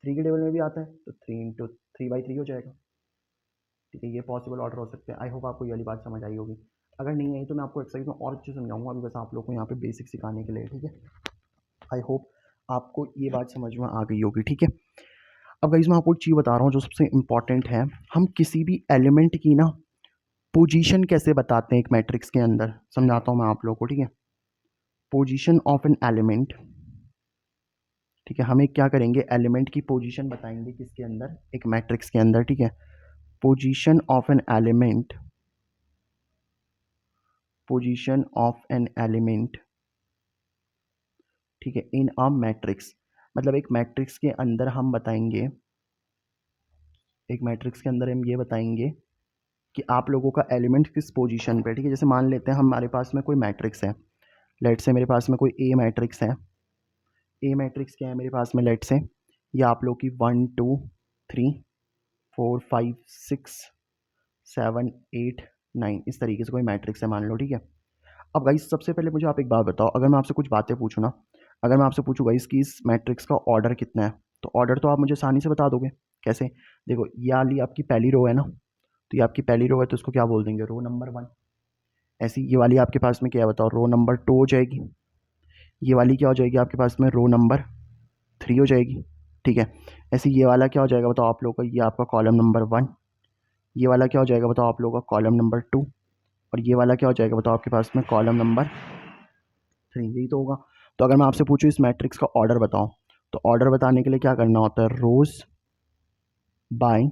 3 के टेबल में भी आता है तो 3 × 3/3 हो जाएगा, ठीक है? ये पॉसिबल ऑर्डर हो सकते हैं। आई होप आपको ये वाली बात समझ आई होगी। अगर नहीं आई तो मैं आपको एक्सरसाइज में और अच्छे समझाऊंगा, अभी बस आप लोग को यहाँ पे बेसिक सिखाने के लिए, ठीक है? आई होप आपको ये बात समझ में आ गई होगी, ठीक है? अब गाइस मैं आपको एक चीज़ बता रहा हूँ जो सबसे इम्पॉर्टेंट है, हम किसी भी एलिमेंट की ना पोजीशन कैसे बताते हैं एक मैट्रिक्स के अंदर, समझाता हूँ मैं आप लोगों को, ठीक है? पोजीशन ऑफ एन एलिमेंट, ठीक है। हम एक क्या करेंगे, एलिमेंट की पोजीशन बताएंगे किसके अंदर, एक मैट्रिक्स के अंदर, ठीक है। Position of an element, position of an element, ठीक है, इन अ मैट्रिक्स। मतलब एक मैट्रिक्स के अंदर हम बताएंगे, एक मैट्रिक्स के अंदर हम ये बताएंगे कि आप लोगों का एलिमेंट किस पोजीशन पे, ठीक है। जैसे मान लेते हैं हमारे पास में कोई मैट्रिक्स है, लेट से मेरे पास में कोई ए मैट्रिक्स है। ए मैट्रिक्स क्या है मेरे पास में, लेट से ये आप लोग की 1 2 3 4 5 6 7 8 9 इस तरीके से कोई मैट्रिक्स है मान लो, ठीक है। अब गाइस सबसे पहले मुझे आप एक बात बताओ, अगर मैं आपसे कुछ बातें पूछूँ ना, अगर मैं आपसे पूछूँ गाइस कि इस मैट्रिक्स का ऑर्डर कितना है, तो ऑर्डर तो आप मुझे आसानी से बता दोगे। कैसे, देखो ये वाली आपकी पहली रो है ना, तो ये आपकी पहली रो है तो इसको क्या बोल देंगे, रो नंबर 1। ऐसी ये वाली आपके पास में क्या है बताओ, रो नंबर 2 हो जाएगी। ये वाली क्या हो जाएगी आपके पास में, रो नंबर 3 हो जाएगी, ठीक है। ऐसे ये वाला क्या हो जाएगा बताओ आप लोगों का, ये आपका कॉलम नंबर 1। ये वाला क्या हो जाएगा बताओ आप लोगों का, कॉलम नंबर 2। और ये वाला क्या हो जाएगा बताओ आपके पास में, कॉलम नंबर 3। यही तो होगा। तो अगर मैं आपसे पूछूँ इस मैट्रिक्स का ऑर्डर बताओ, तो ऑर्डर बताने के लिए क्या करना होता है, रोज बाय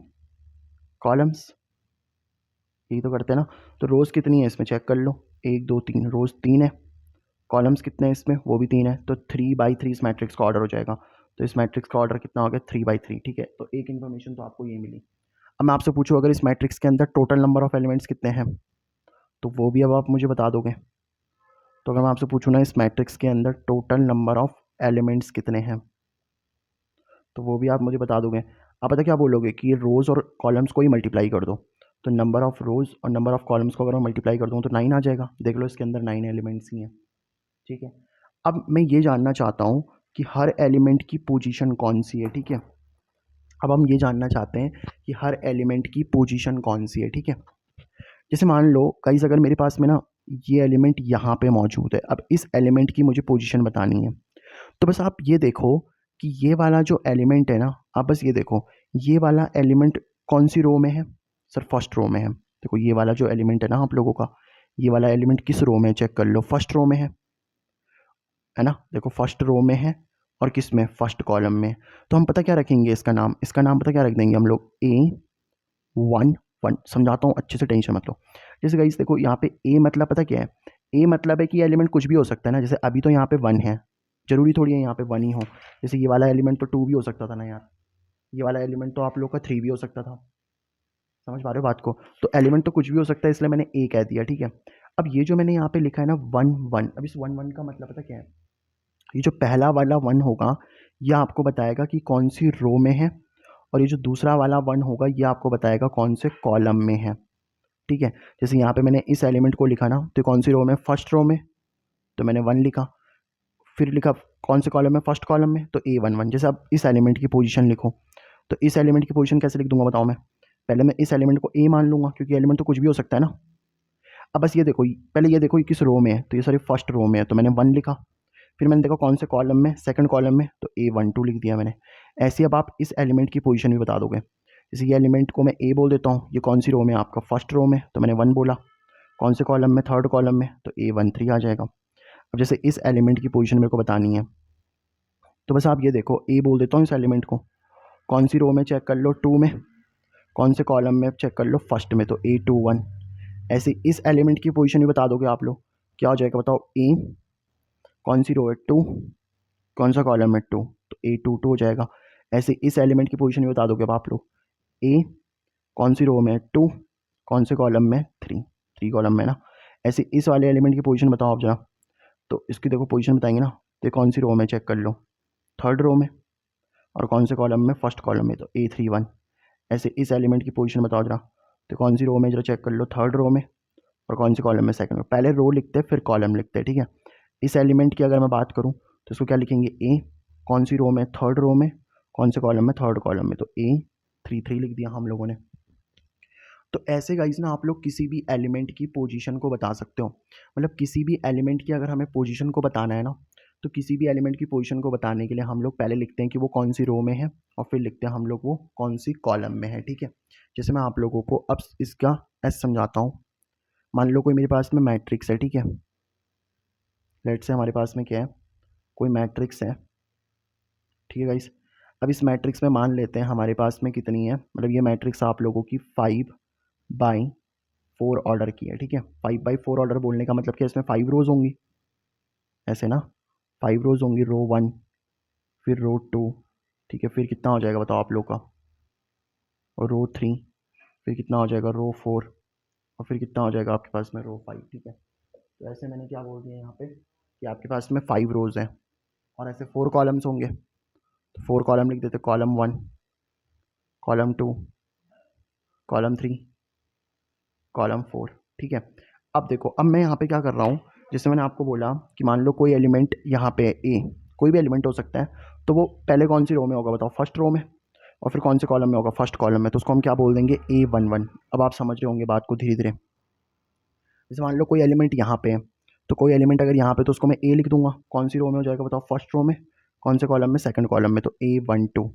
कॉलम्स, यही तो करते हैं ना। तो रोज़ कितनी है इसमें चेक कर लो, 1 2 3, रोज़ 3 है। कॉलम्स कितने हैं इसमें, वो भी 3 है। तो 3/3 इस मैट्रिक्स का ऑर्डर हो जाएगा। तो इस मैट्रिक्स का ऑर्डर कितना हो गया, 3/3, ठीक है। तो एक इन्फॉर्मेशन तो आपको ये मिली। अब मैं आपसे पूछूँ अगर इस मैट्रिक्स के अंदर टोटल नंबर ऑफ एलिमेंट्स कितने हैं, तो वो भी अब आप मुझे बता दोगे। तो अगर मैं आपसे पूछूँ ना इस मैट्रिक्स के अंदर टोटल नंबर ऑफ एलिमेंट्स कितने हैं, तो वो भी आप मुझे बता दोगे। आप पता क्या बोलोगे कि ये रोज़ और कॉलम्स को ही मल्टीप्लाई कर दो। तो नंबर ऑफ़ रोज़ और नंबर ऑफ़ कॉलम्स को अगर मैं मल्टीप्लाई कर दूँ तो 9 आ जाएगा। देख लो इसके अंदर 9 एलिमेंट्स ही हैं, ठीक है। अब मैं ये जानना चाहता हूँ कि हर एलिमेंट की पोजीशन कौन सी है, ठीक है। अब हम ये जानना चाहते हैं कि हर एलिमेंट की पोजीशन कौन सी है, ठीक है। जैसे मान लो गाइस अगर मेरे पास में ना ये एलिमेंट यहाँ पे मौजूद है, अब इस एलिमेंट की मुझे पोजीशन बतानी है। तो बस आप ये देखो कि ये वाला जो एलिमेंट है ना, आप बस ये देखो ये वाला एलिमेंट कौन सी रो में है, सर फर्स्ट रो में है। देखो ये वाला जो एलिमेंट है ना आप लोगों का, ये वाला एलिमेंट किस रो में है चेक कर लो, फर्स्ट रो में है ना। देखो फर्स्ट रो में है और किस में, फर्स्ट कॉलम में। तो हम पता क्या रखेंगे इसका नाम, इसका नाम पता क्या रख देंगे हम लोग, A11। समझाता हूँ अच्छे से, टेंशन मत लो। जैसे गाइस देखो यहाँ पे ए मतलब पता क्या है, ए मतलब है कि एलिमेंट कुछ भी हो सकता है ना। जैसे अभी तो यहाँ पे 1 है, जरूरी थोड़ी है यहाँ पे 1 ही हो। जैसे ये वाला एलिमेंट तो 2 भी हो सकता था ना यार, ये वाला एलिमेंट तो आप लोग का 3 भी हो सकता था। समझ पा रहे हो बात को, तो एलिमेंट तो कुछ भी हो सकता है इसलिए मैंने ए कह दिया, ठीक है। अब ये जो मैंने यहाँ पे लिखा है ना 1 1, अब इस 1 1 का मतलब पता क्या है, ये जो पहला वाला 1 होगा ये आपको बताएगा कि कौन सी रो में है, और ये जो दूसरा वाला 1 होगा ये आपको बताएगा कौन से कॉलम में है, ठीक है। जैसे यहाँ पे मैंने इस एलिमेंट को लिखा ना, तो कौन सी रो में, फर्स्ट रो में, तो मैंने 1 लिखा। फिर लिखा कौन से कॉलम में, फर्स्ट कॉलम में, तो A11। जैसे अब इस एलिमेंट की पोजीशन लिखो, तो इस एलिमेंट की पोजीशन कैसे लिख दूंगा बताओ मैं, पहले मैं इस एलिमेंट को ए मान लूंगा क्योंकि एलिमेंट तो कुछ भी हो सकता है ना। अब बस ये देखो, पहले ये देखो ये किस रो में है, तो ये सॉरी फर्स्ट रो में है तो मैंने 1 लिखा। फिर मैंने देखा कौन से कॉलम में, सेकंड कॉलम में, तो A12 लिख दिया मैंने। ऐसे अब आप इस एलिमेंट की पोजीशन भी बता दोगे। जैसे ये एलिमेंट को मैं ए बोल देता हूँ, ये कौन सी रो में, आपका फर्स्ट रो में, तो मैंने 1 बोला। कौन से कॉलम में, थर्ड कॉलम में, तो A13 आ जाएगा। अब जैसे इस एलिमेंट की पोजीशन मेरे को बतानी है, तो बस आप ये देखो ए बोल देता हूँ इस एलिमेंट को, कौन सी रो में चेक कर लो, 2 में। कौन से कॉलम में चेक कर लो, फर्स्ट में, तो A21। ऐसे इस एलिमेंट की पोजीशन भी बता दोगे आप लोग, क्या हो जाएगा बताओ, ए कौन सी रो है, 2, कौन सा कॉलम है, 2, तो A22 हो जाएगा। ऐसे इस एलिमेंट की पोजीशन भी बता दोगे अब आप लोग, ए कौन सी रो में है, 2, कौन से कॉलम में, 3 कॉलम में ना। ऐसे इस वाले एलिमेंट की पोजीशन बताओ आप जरा, तो इसकी देखो पोजीशन बताएंगे ना, तो कौन सी रो में चेक कर लो, थर्ड रो में, और कौन से कॉलम में, फर्स्ट कॉलम में, तो A31। ऐसे इस एलिमेंट की पोजीशन बताओ जरा, तो कौन सी रो में जरा चेक कर लो, थर्ड रो में, और कौन से कॉलम में, सेकंड में। पहले रो लिखते हैं फिर कॉलम लिखते हैं, ठीक है। इस एलिमेंट की अगर मैं बात करूँ तो इसको क्या लिखेंगे, ए कौन सी रो में, थर्ड रो में, कौन से कॉलम में, थर्ड कॉलम में, तो A33 लिख दिया हम लोगों ने। तो ऐसे गाइस ना आप लोग किसी भी एलिमेंट की पोजीशन को बता सकते हो। मतलब किसी भी एलिमेंट की अगर हमें पोजीशन को बताना है ना, तो किसी भी एलिमेंट की पोजीशन को बताने के लिए हम लोग पहले लिखते हैं कि वो कौन सी रो में है, और फिर लिखते हैं हम लोग वो कौन सी कॉलम में है, ठीक है। जैसे मैं आप लोगों को अब इसका एस समझाता हूँ। मान लो कोई मेरे पास में मैट्रिक्स है, ठीक है। लेट से हमारे पास में क्या है, कोई मैट्रिक्स है, ठीक है गाइस। अब इस मैट्रिक्स में मान लेते हैं हमारे पास में कितनी है, मतलब ये मैट्रिक्स आप लोगों की 5/4 ऑर्डर की है, ठीक है। 5/4 ऑर्डर बोलने का मतलब क्या, इसमें 5 रोज होंगी, ऐसे ना, 5 रोज होंगी, रो 1 फिर रो 2, ठीक है, फिर कितना हो जाएगा बताओ आप लोग का, और रो 3, फिर कितना हो जाएगा रो 4, और फिर कितना हो जाएगा आपके पास में रो 5, ठीक है। तो ऐसे मैंने क्या बोल दिया यहाँ पे कि आपके पास में 5 रोज हैं और ऐसे 4 कॉलम्स होंगे, तो 4 कॉलम लिख देते, कॉलम 1, कॉलम 2, कॉलम 3, कॉलम 4, ठीक है। अब देखो, अब मैं यहाँ पे क्या कर रहा हूँ, जैसे मैंने आपको बोला कि मान लो कोई एलिमेंट यहाँ पे ए, कोई भी एलिमेंट हो सकता है, तो वो पहले कौन सी रो में होगा बताओ, फर्स्ट रो में, और फिर कौन से कॉलम में होगा, फर्स्ट कॉलम में, तो उसको हम क्या बोल देंगे, A11। अब आप समझ रहे होंगे बात को धीरे धीरे। जैसे मान लो कोई एलिमेंट यहाँ पे है, तो कोई एलिमेंट अगर यहाँ पे, तो उसको मैं ए लिख दूंगा, कौन सी रो में हो जाएगा बताओ, फर्स्ट रो में, कौन से कॉलम में, सेकंड कॉलम में, तो A12।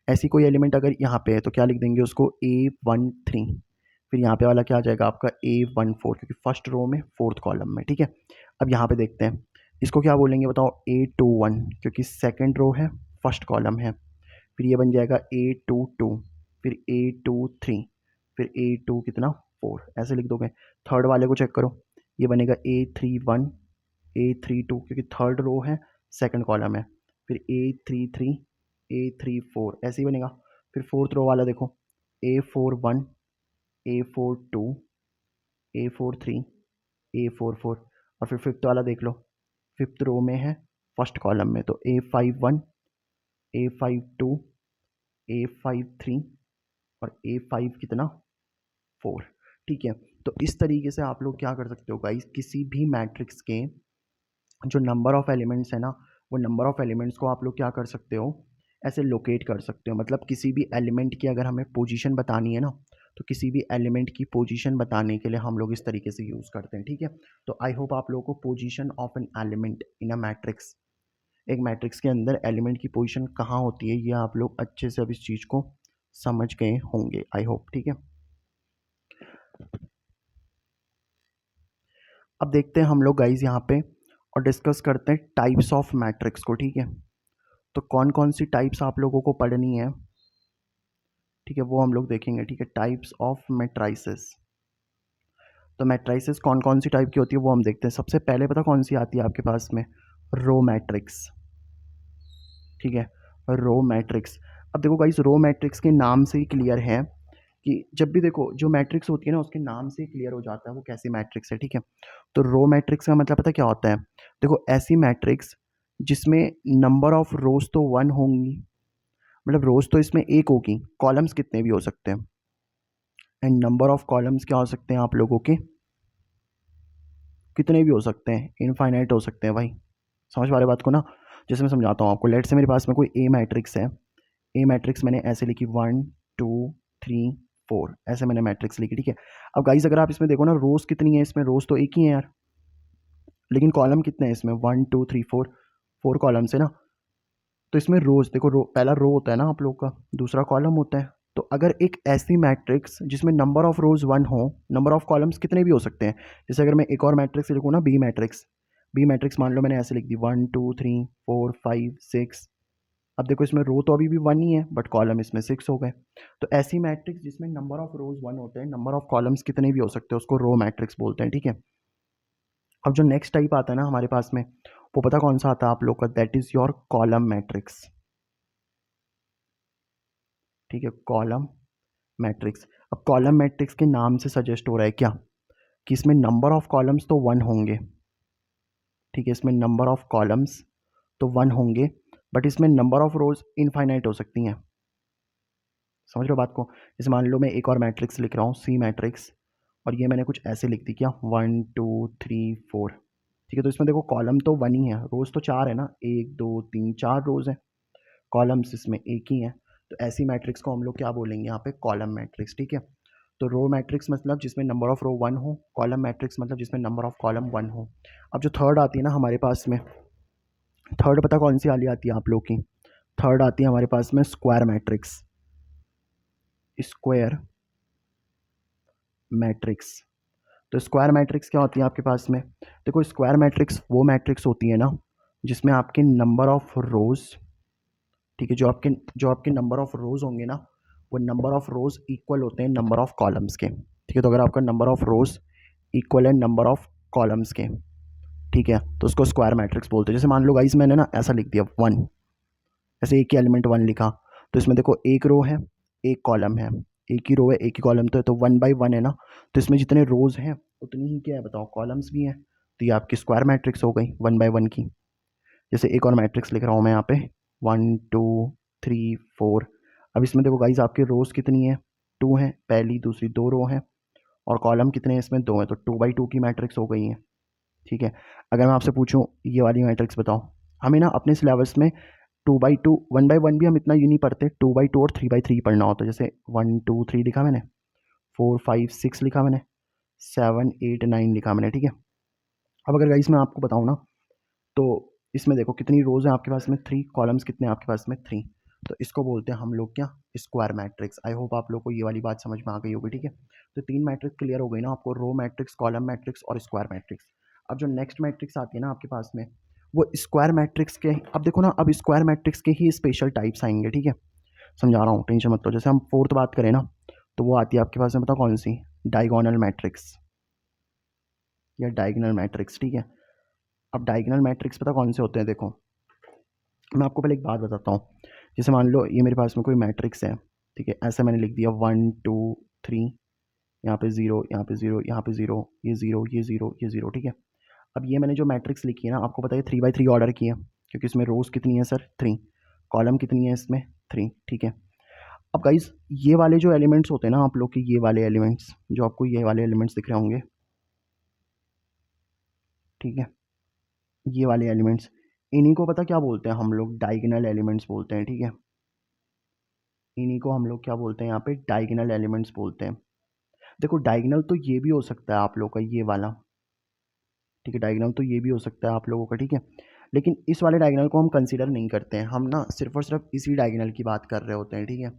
ऐसी कोई एलिमेंट अगर यहाँ पे है तो क्या लिख देंगे उसको, A13। फिर यहाँ पे वाला क्या आ जाएगा आपका, A14, क्योंकि फर्स्ट रो में फोर्थ कॉलम में, ठीक है। अब यहाँ पे देखते हैं, इसको क्या बोलेंगे बताओ, A21, क्योंकि सेकेंड रो है, फर्स्ट कॉलम है। फिर ये बन जाएगा A22, फिर A23, फिर A2 कितना, 4, ऐसे लिख दोगे। थर्ड वाले को चेक करो, ये बनेगा A31, A32, क्योंकि थर्ड रो है, सेकंड कॉलम है, फिर A33, A34, ऐसे ही बनेगा। फिर फोर्थ रो वाला देखो, A41, A42, A43, A44, और फिर फिफ्थ वाला देख लो, फिफ्थ रो में है, फर्स्ट कॉलम में, तो A51, A52, A53, और A5 कितना, 4, ठीक है। तो इस तरीके से आप लोग क्या कर सकते हो गाइस, किसी भी मैट्रिक्स के जो नंबर ऑफ एलिमेंट्स है ना, वो नंबर ऑफ एलिमेंट्स को आप लोग क्या कर सकते हो, ऐसे लोकेट कर सकते हो। मतलब किसी भी एलिमेंट की अगर हमें पोजीशन बतानी है ना, तो किसी भी एलिमेंट की पोजीशन बताने के लिए हम लोग इस तरीके से यूज़ करते हैं, ठीक है। तो आई होप आप लोगों को position of an element in a matrix, एक मैट्रिक्स के अंदर एलिमेंट की पोजीशन कहाँ होती है, ये आप लोग अच्छे से अब इस चीज़ को समझ गए होंगे, आई होप, ठीक है। अब देखते हैं हम लोग गाइज यहाँ पे और डिस्कस करते हैं टाइप्स ऑफ मैट्रिक्स को, ठीक है। तो कौन कौन सी टाइप्स आप लोगों को पढ़नी है, ठीक है, वो हम लोग देखेंगे, ठीक है। टाइप्स ऑफ मैट्राइसेस, तो मैट्राइसेस कौन कौन सी टाइप की होती है वो हम देखते हैं। सबसे पहले पता कौन सी आती है आपके पास में, रो मैट्रिक्स, ठीक है, रो मैट्रिक्स। अब देखो गाइस, रो मैट्रिक्स के नाम से ही क्लियर है कि जब भी देखो जो मैट्रिक्स होती है ना, उसके नाम से ही क्लियर हो जाता है वो कैसी मैट्रिक्स है, ठीक है। तो रो मैट्रिक्स का मतलब पता क्या होता है, देखो ऐसी मैट्रिक्स जिसमें नंबर ऑफ रोज तो 1 होंगी, मतलब रोज तो इसमें एक होगी, कॉलम्स कितने भी हो सकते हैं, एंड नंबर ऑफ कॉलम्स क्या हो सकते हैं आप लोगों के, कितने भी हो सकते हैं, इनफाइनाइट हो सकते हैं भाई। समझ पा रहे बात को ना। जैसे मैं समझाता हूँ आपको, लेट से मेरे पास में कोई ए मैट्रिक्स है, ए मैट्रिक्स मैंने ऐसे लिखी 1 2 3 4, ऐसे मैंने मैट्रिक्स लिखी, ठीक है। अब गाइस अगर आप इसमें देखो ना, रोज कितनी है, इसमें रोज तो एक ही है यार, लेकिन कॉलम कितने हैं इसमें, 1 2 3 4, 4 कॉलम है ना। तो इसमें रोज देखो, पहला रो होता है ना आप लोग का, दूसरा कॉलम होता है। तो अगर एक ऐसी मैट्रिक्स जिसमें नंबर ऑफ रोज 1 हो, नंबर ऑफ कॉलम्स कितने भी हो सकते हैं, जैसे अगर मैं एक और मैट्रिक्स लिखूँ ना, बी मैट्रिक्स, बी मैट्रिक्स मान लो मैंने ऐसे लिख दी 1 2 3 4 5 6। अब देखो इसमें रो तो अभी भी 1 ही है, बट कॉलम इसमें 6 हो गए। तो ऐसी मैट्रिक्स जिसमें नंबर ऑफ रोज 1 होते हैं, नंबर ऑफ कॉलम्स कितने भी हो सकते हैं, उसको रो मैट्रिक्स बोलते हैं, ठीक है। अब जो नेक्स्ट टाइप आता है ना हमारे पास में, वो पता कौन सा आता है आप लोग का, that is your column matrix, ठीक है, कॉलम मैट्रिक्स। अब कॉलम मैट्रिक्स के नाम से सजेस्ट हो रहा है क्या, कि इसमें नंबर ऑफ कॉलम्स तो 1 होंगे, ठीक है, इसमें नंबर ऑफ कॉलम्स तो 1 होंगे, बट इसमें नंबर ऑफ रोज इनफाइनाइट हो सकती हैं। समझ रहे हो बात को। जैसे मान लो मैं एक और मैट्रिक्स लिख रहा हूँ, सी मैट्रिक्स, और ये मैंने कुछ ऐसे लिख दी क्या, 1 2 3 4, ठीक है। तो इसमें देखो कॉलम तो 1 ही है, रोज तो 4 है ना, 1 2 3 4 रोज हैं, कॉलम्स इसमें एक ही है। तो ऐसी मैट्रिक्स को हम लोग क्या बोलेंगे यहाँ पे, कॉलम मैट्रिक्स, ठीक है। तो रो मैट्रिक्स मतलब जिसमें नंबर ऑफ रो 1 हो, कॉलम मैट्रिक्स मतलब जिसमें नंबर ऑफ कॉलम 1 हो। अब जो थर्ड आती है ना हमारे पास में, थर्ड पता कौन सी वाली आती है आप लोग की, थर्ड आती है हमारे पास में स्क्वायर मैट्रिक्स, स्क्वायर मैट्रिक्स। तो स्क्वायर मैट्रिक्स क्या होती है आपके पास में, देखो स्क्वायर मैट्रिक्स वो मैट्रिक्स होती है ना जिसमें आपके नंबर ऑफ रोज ठीक है, जो आपके नंबर ऑफ़ रोज़ होंगे ना, वो नंबर ऑफ़ रोज़ इक्वल होते हैं नंबर ऑफ़ कॉलम्स के। ठीक है, तो अगर आपका नंबर ऑफ़ रोज़ इक्वल है नंबर ऑफ़ कॉलम्स के, ठीक है, तो उसको स्क्वायर मैट्रिक्स बोलते हैं। जैसे मान लो गाइस मैंने ना ऐसा लिख दिया 1, ऐसे एक ही एलिमेंट 1 लिखा, तो इसमें देखो एक रो है, एक कॉलम है, एक ही रो है, एक ही कॉलम, तो 1 बाई 1 है ना, तो इसमें जितने रोज़ हैं उतनी ही क्या है बताओ कॉलम्स भी हैं, तो ये आपकी स्क्वायर मैट्रिक्स हो गई 1 बाई 1 की। जैसे एक और मैट्रिक्स लिख रहा हूँ मैं यहाँ पे 1 2 3 4। अब इसमें देखो गाइस आपके रोज़ कितनी है, 2 हैं, पहली दूसरी 2 रो हैं, और कॉलम कितने हैं इसमें 2 हैं, तो 2 बाई 2 की मैट्रिक्स हो गई है। ठीक है, अगर मैं आपसे पूछूँ ये वाली मैट्रिक्स बताओ, हमें ना अपने सिलेबस में 2/2 1/1 भी हम इतना यूँ नहीं पढ़ते, 2/2 और 3/3 पढ़ना होता है। जैसे 1 2 3 लिखा मैंने, 4 5 6 लिखा मैंने, 7 8 9 लिखा मैंने। ठीक है, अब अगर गाइस मैं आपको बताऊँ ना, तो इसमें देखो कितनी रोज़ हैं आपके पास में 3, कॉलम्स कितने हैं आपके पास में 3, तो इसको बोलते हैं हम लोग क्या, स्क्वायर मैट्रिक्स। आई होप आप लोग को ये वाली बात समझ में आ गई होगी। ठीक है, तो 3 मैट्रिक्स क्लियर हो गई ना आपको, रो मैट्रिक्स, कॉलम मैट्रिक्स और स्क्वायर मैट्रिक्स। अब जो नेक्स्ट मैट्रिक्स आती है ना आपके पास में, वो स्क्वायर मैट्रिक्स के, अब देखो ना, अब स्क्वायर मैट्रिक्स के ही स्पेशल टाइप्स आएंगे। ठीक है, समझा रहा हूँ, टेंशन मत लो। जैसे हम फोर्थ बात करें ना, तो वो आती है आपके पास में, पता कौन सी, डायगोनल मैट्रिक्स या डायगोनल मैट्रिक्स। ठीक है, अब डायगोनल मैट्रिक्स पता कौन से होते हैं, देखो मैं आपको पहले एक बात बताता हूँ। जैसे मान लो ये मेरे पास में कोई मैट्रिक्स है, ठीक है, ऐसा मैंने लिख दिया 1 2 3, यहाँ पे 0, यहाँ पे 0, यहाँ पे 0, ये 0, ये 0, ये 0। ठीक है, अब ये मैंने जो मैट्रिक्स लिखी है ना, आपको पता है 3/3 ऑर्डर की है, क्योंकि इसमें रोज़ कितनी है सर 3, कॉलम कितनी है इसमें 3। ठीक है, अब गाइज ये वाले जो एलिमेंट्स होते हैं ना आप लोग के, ये वाले एलिमेंट्स जो आपको ये वाले एलिमेंट्स दिख रहे होंगे, ठीक है, ये वाले एलिमेंट्स, इन्हीं को पता क्या बोलते हैं हम लोग, डायगोनल एलिमेंट्स बोलते हैं। ठीक है, इन्हीं को हम लोग क्या बोलते हैं यहाँ पे, डायगोनल एलिमेंट्स बोलते हैं। देखो डायगोनल तो ये भी हो सकता है आप लोग का, ये वाला, ठीक है, डायगोनल तो ये भी हो सकता है आप लोगों का। ठीक है, लेकिन इस वाले डायगोनल को हम कंसीडर नहीं करते हैं, हम ना सिर्फ और सिर्फ इसी डायगोनल की बात कर रहे होते हैं। ठीक है,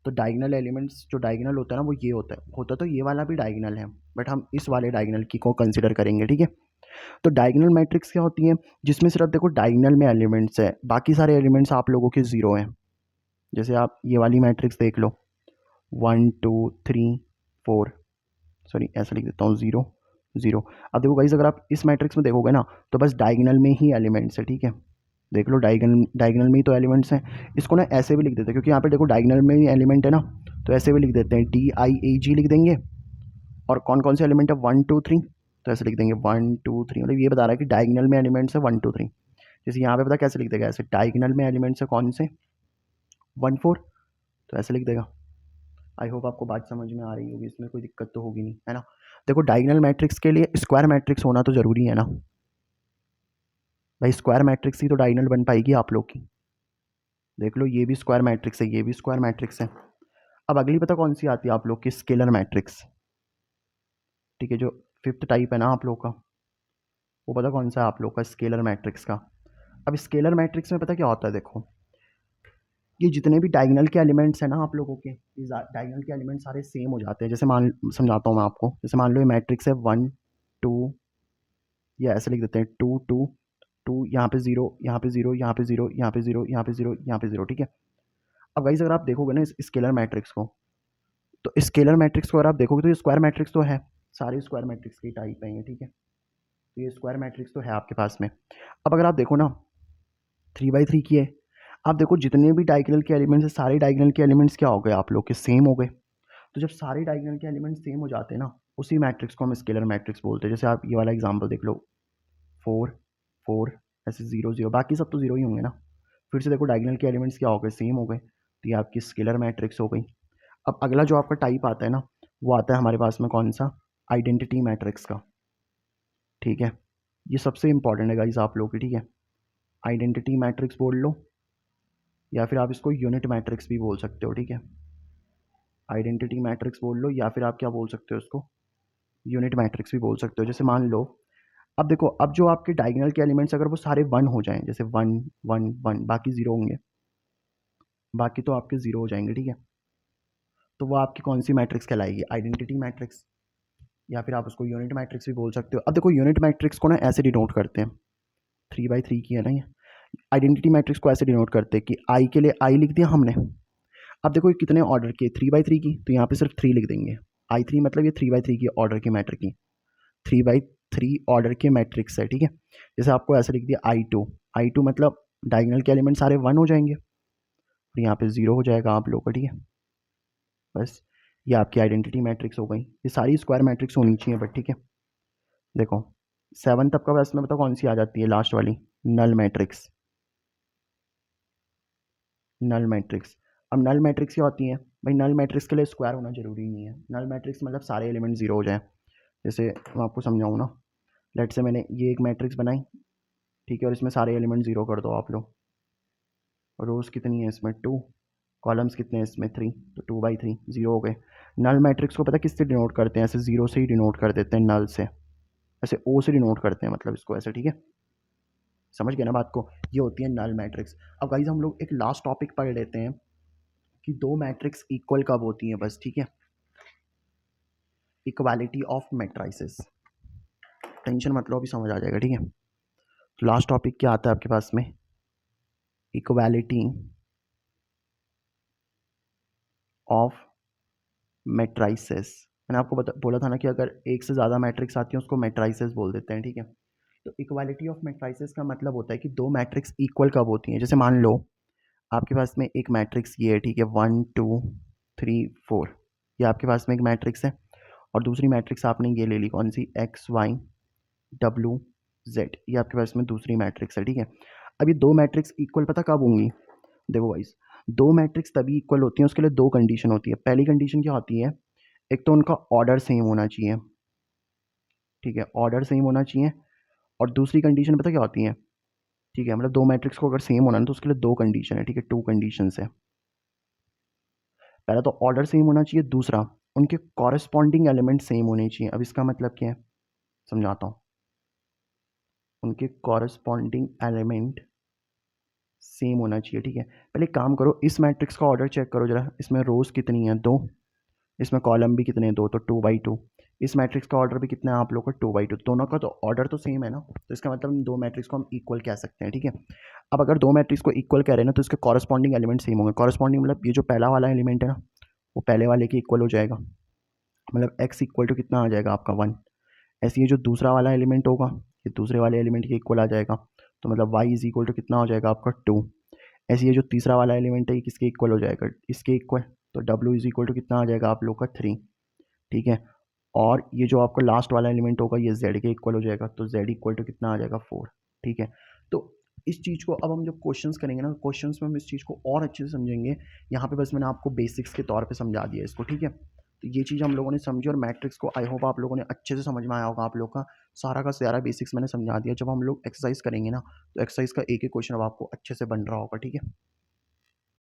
तो डायगोनल एलिमेंट्स जो डायगोनल होता है ना, वो ये होता तो ये वाला भी डायगोनल है, बट हम इस वाले डायगोनल की को कंसीडर करेंगे। ठीक है, तो डायगोनल मैट्रिक्स क्या होती है, जिसमें सिर्फ देखो डायगोनल में एलिमेंट्स है, बाकी सारे एलिमेंट्स आप लोगों के जीरो हैं। जैसे आप ये वाली मैट्रिक्स देख लो, 1 2 3 4, सॉरी ऐसा लिख देता हूँ 0 0। अब देखो गाइस अगर आप इस मैट्रिक्स में देखोगे ना, तो बस डायगोनल में ही एलिमेंट्स है। ठीक है, देख लो डायगोनल डायगोनल में ही तो एलिमेंट्स हैं। इसको ना ऐसे भी लिख देते हैं, क्योंकि यहाँ पे देखो डायगोनल में ही एलिमेंट है ना, तो ऐसे भी लिख देते हैं, DIAG लिख देंगे, और कौन कौन से एलिमेंट है 1 2 3, तो ऐसे लिख देंगे 1 2 3, मतलब ये बता रहा है कि डायगोनल में एलिमेंट्स है 1 2 3। जैसे यहाँ पे पता कैसे लिख देगा, ऐसे डायगोनल में एलिमेंट्स है कौन से 1 4, तो ऐसे लिख देगा। आई होप आपको बात समझ में आ रही होगी, इसमें कोई दिक्कत तो होगी नहीं, है ना। देखो डायगोनल मैट्रिक्स के लिए स्क्वायर मैट्रिक्स होना तो ज़रूरी है ना भाई, स्क्वायर मैट्रिक्स ही तो डायगोनल बन पाएगी आप लोग की। देख लो ये भी स्क्वायर मैट्रिक्स है, ये भी स्क्वायर मैट्रिक्स है। अब अगली पता कौन सी आती है आप लोग की, स्केलर मैट्रिक्स। ठीक है, जो फिफ्थ टाइप है ना आप लोग का, वो पता कौन सा है आप लोग का, स्केलर मैट्रिक्स का। अब स्केलर मैट्रिक्स में पता क्या होता है, देखो ये जितने भी डायगोनल के एलिमेंट्स हैं ना आप लोगों के, ये डायगोनल के एलिमेंट्स सारे सेम हो जाते हैं। जैसे मान समझाता हूँ मैं आपको, जैसे मान लो ये मैट्रिक्स है 1 2, या ऐसे लिख देते हैं 2 2 2, यहाँ पे 0, यहाँ पे 0, यहाँ पे 0, यहाँ पे 0, यहाँ पे 0, यहाँ पे 0। ठीक है, अब गाइस अगर आप देखोगे ना इस स्केलर मैट्रिक्स को, तो स्केलर मैट्रिक्स को अगर आप देखोगे तो ये स्क्वायर मैट्रिक्स तो है, सारे स्क्वायर मैट्रिक्स की टाइप है ये। ठीक है, तो ये स्क्वायर मैट्रिक्स तो है आपके पास में। अब अगर आप देखो ना 3/3 की है, आप देखो जितने भी डायगोनल के एलिमेंट्स हैं, सारे डायगोनल के एलिमेंट्स क्या हो गए आप लोग के, सेम हो गए। तो जब सारे डायगोनल के एलिमेंट्स सेम हो जाते हैं ना, उसी मैट्रिक्स को हम स्केलर मैट्रिक्स बोलते हैं। जैसे आप ये वाला एग्जांपल देख लो, 4 4, ऐसे 0 0, बाकी सब तो 0 ही होंगे ना। फिर से देखो डायगोनल के एलिमेंट्स क्या हो गए, सेम हो गए, तो ये आपकी स्केलर मैट्रिक्स हो गई। अब अगला जो आपका टाइप आता है ना, वो आता है हमारे पास में कौन सा, आइडेंटिटी मैट्रिक्स का। ठीक है, ये सबसे इंपॉर्टेंट है गाइस आप लोग की। ठीक है, आइडेंटिटी मैट्रिक्स बोल लो, या फिर आप इसको यूनिट मैट्रिक्स भी बोल सकते हो। ठीक है, आइडेंटिटी मैट्रिक्स बोल लो, या फिर आप क्या बोल सकते हो इसको, यूनिट मैट्रिक्स भी बोल सकते हो। जैसे मान लो, अब देखो अब जो आपके डायगोनल के एलिमेंट्स अगर वो सारे 1 हो जाएं, जैसे 1 1 1, बाकी 0 होंगे, बाकी तो आपके 0 हो जाएंगे। ठीक है, तो वो आपकी कौन सी मैट्रिक्स कहलाएगी, आइडेंटिटी मैट्रिक्स, या फिर आप उसको यूनिट मैट्रिक्स भी बोल सकते हो। अब देखो यूनिट मैट्रिक्स को ना ऐसे डिनोट करते हैं, 3/3 की है ना ये, आइडेंटिटी मैट्रिक्स को ऐसे डिनोट करते हैं कि आई के लिए आई लिख दिया हमने। अब देखो ये कितने ऑर्डर के, 3 बाई 3 की, तो यहाँ पे सिर्फ 3 लिख देंगे। I3 मतलब ये 3 बाई 3 की ऑर्डर की मैट्रिक की, 3 बाई 3 ऑर्डर के मैट्रिक्स है, ठीक है। जैसे आपको ऐसे लिख दिया I2 मतलब डायगोनल के एलिमेंट सारे 1 हो जाएंगे और यहाँ पे 0 हो जाएगा आप लोग का, ठीक है। बस ये आपकी आइडेंटिटी मैट्रिक्स हो गई। ये सारी स्क्वायर मैट्रिक्स होनी चाहिए बट, ठीक है। देखो 7 तब का बस में बताओ कौन सी आ जाती है लास्ट वाली, नल मैट्रिक्स। नल मैट्रिक्स, अब नल मैट्रिक्स क्या होती है भाई? नल मैट्रिक्स के लिए स्क्वायर होना जरूरी नहीं है। नल मैट्रिक्स मतलब सारे एलिमेंट 0 हो जाए। जैसे मैं आपको समझाऊँ ना, लेट से मैंने ये एक मैट्रिक्स बनाई, ठीक है, और इसमें सारे एलिमेंट 0 कर दो आप लोग। रोज कितनी है इसमें? 2। कॉलम्स कितने हैं इसमें? 3। तो 2 बाई 3 0 हो गए। नल मैट्रिक्स को पता किससे डिनोट करते हैं? ऐसे 0 से ही डिनोट कर देते हैं, नल से, ऐसे ओ से डिनोट करते हैं, मतलब इसको ऐसे, ठीक है। समझ गए ना बात को? ये होती है नल मैट्रिक्स। अब गाइस हम लोग एक लास्ट टॉपिक पढ़ लेते हैं कि दो मैट्रिक्स इक्वल कब होती हैं, बस, ठीक है। इक्वालिटी ऑफ मैट्रिसेस, टेंशन मतलब अभी समझ आ जाएगा, ठीक है। तो लास्ट टॉपिक क्या आता है आपके पास में? Equality of matrices. मैंने आपको बोला था ना कि अगर एक से ज़्यादा मैट्रिक्स आती है उसको मैट्रिसेस बोल देते हैं, ठीक है। तो इक्वालिटी ऑफ मैट्रिसेस का मतलब होता है कि दो मैट्रिक्स इक्वल कब होती हैं। जैसे मान लो आपके पास में एक मैट्रिक्स ये है, ठीक है, 1 2 3 4, ये आपके पास में एक मैट्रिक्स है, और दूसरी मैट्रिक्स आपने ये ले ली, कौन सी? XY W Z, ये आपके पास में दूसरी मैट्रिक्स है, ठीक है। अब ये दो मैट्रिक्स इक्वल पता कब होंगी? देखो वाइस, दो मैट्रिक्स तभी इक्वल होती हैं, उसके लिए दो कंडीशन होती है। पहली कंडीशन क्या होती है? एक तो उनका ऑर्डर सेम होना चाहिए, ठीक है, ऑर्डर सेम होना चाहिए। और दूसरी कंडीशन पता क्या होती है? ठीक है, मतलब दो मैट्रिक्स को अगर सेम होना है तो उसके लिए दो कंडीशन है, ठीक है, टू कंडीशन है। पहला तो ऑर्डर सेम होना चाहिए, दूसरा उनके कॉरेस्पॉन्डिंग एलिमेंट सेम होने चाहिए। अब इसका मतलब क्या है, समझाता हूँ। उनके कॉरेस्पॉन्डिंग एलिमेंट सेम होना चाहिए, ठीक है। पहले काम करो, इस मैट्रिक्स का ऑर्डर चेक करो जरा, इसमें रोज कितनी है? 2। इसमें कॉलम भी कितने हैं? 2, तो 2 बाई 2। इस मैट्रिक्स का ऑर्डर भी कितना है आप लोग का? 2 बाई 2। दोनों का तो ऑर्डर तो सेम है ना, तो इसका मतलब दो मैट्रिक्स को हम इक्वल कह सकते हैं, ठीक है। अब अगर दो मैट्रिक्स को इक्वल कह रहे हैं ना, तो इसके कॉरेस्पॉन्डिंग एलिमेंट सेम होंगे। कॉरेस्पॉन्डिंग मतलब ये जो पहला वाला एलिमेंट है ना, वो पहले वाले के इक्वल हो जाएगा, मतलब x इक्वल टू कितना आ जाएगा आपका? 1। ऐसे ये जो दूसरा वाला एलिमेंट होगा, ये दूसरे वाले एलिमेंट के इक्वल आ जाएगा, तो मतलब y इज इक्वल टू कितना हो जाएगा आपका? 2। ऐसे ये जो तीसरा वाला एलिमेंट है ये किसके इक्वल हो जाएगा? इसके इक्वल, तो w इज इक्वल टू कितना आ जाएगा आप लोग का? 3, ठीक है। और ये जो आपका लास्ट वाला एलिमेंट होगा ये z के इक्वल हो जाएगा, तो z इक्वल टू कितना आ जाएगा? 4, ठीक है। तो इस चीज़ को अब हम जब क्वेश्चंस करेंगे ना, क्वेश्चंस में हम इस चीज़ को और अच्छे से समझेंगे। यहाँ पे बस मैंने आपको बेसिक्स के तौर पे समझा दिया इसको, ठीक है। तो ये चीज़ हम लोगों ने समझी, और मैट्रिक्स को आई होप आप लोगों ने अच्छे से समझ में आया होगा। आप लोग का सारा बेसिक्स मैंने समझा दिया। जब हम लोग एक्सरसाइज करेंगे ना, तो एक्सरसाइज का एक एक क्वेश्चन अब आपको अच्छे से बन रहा होगा, ठीक है।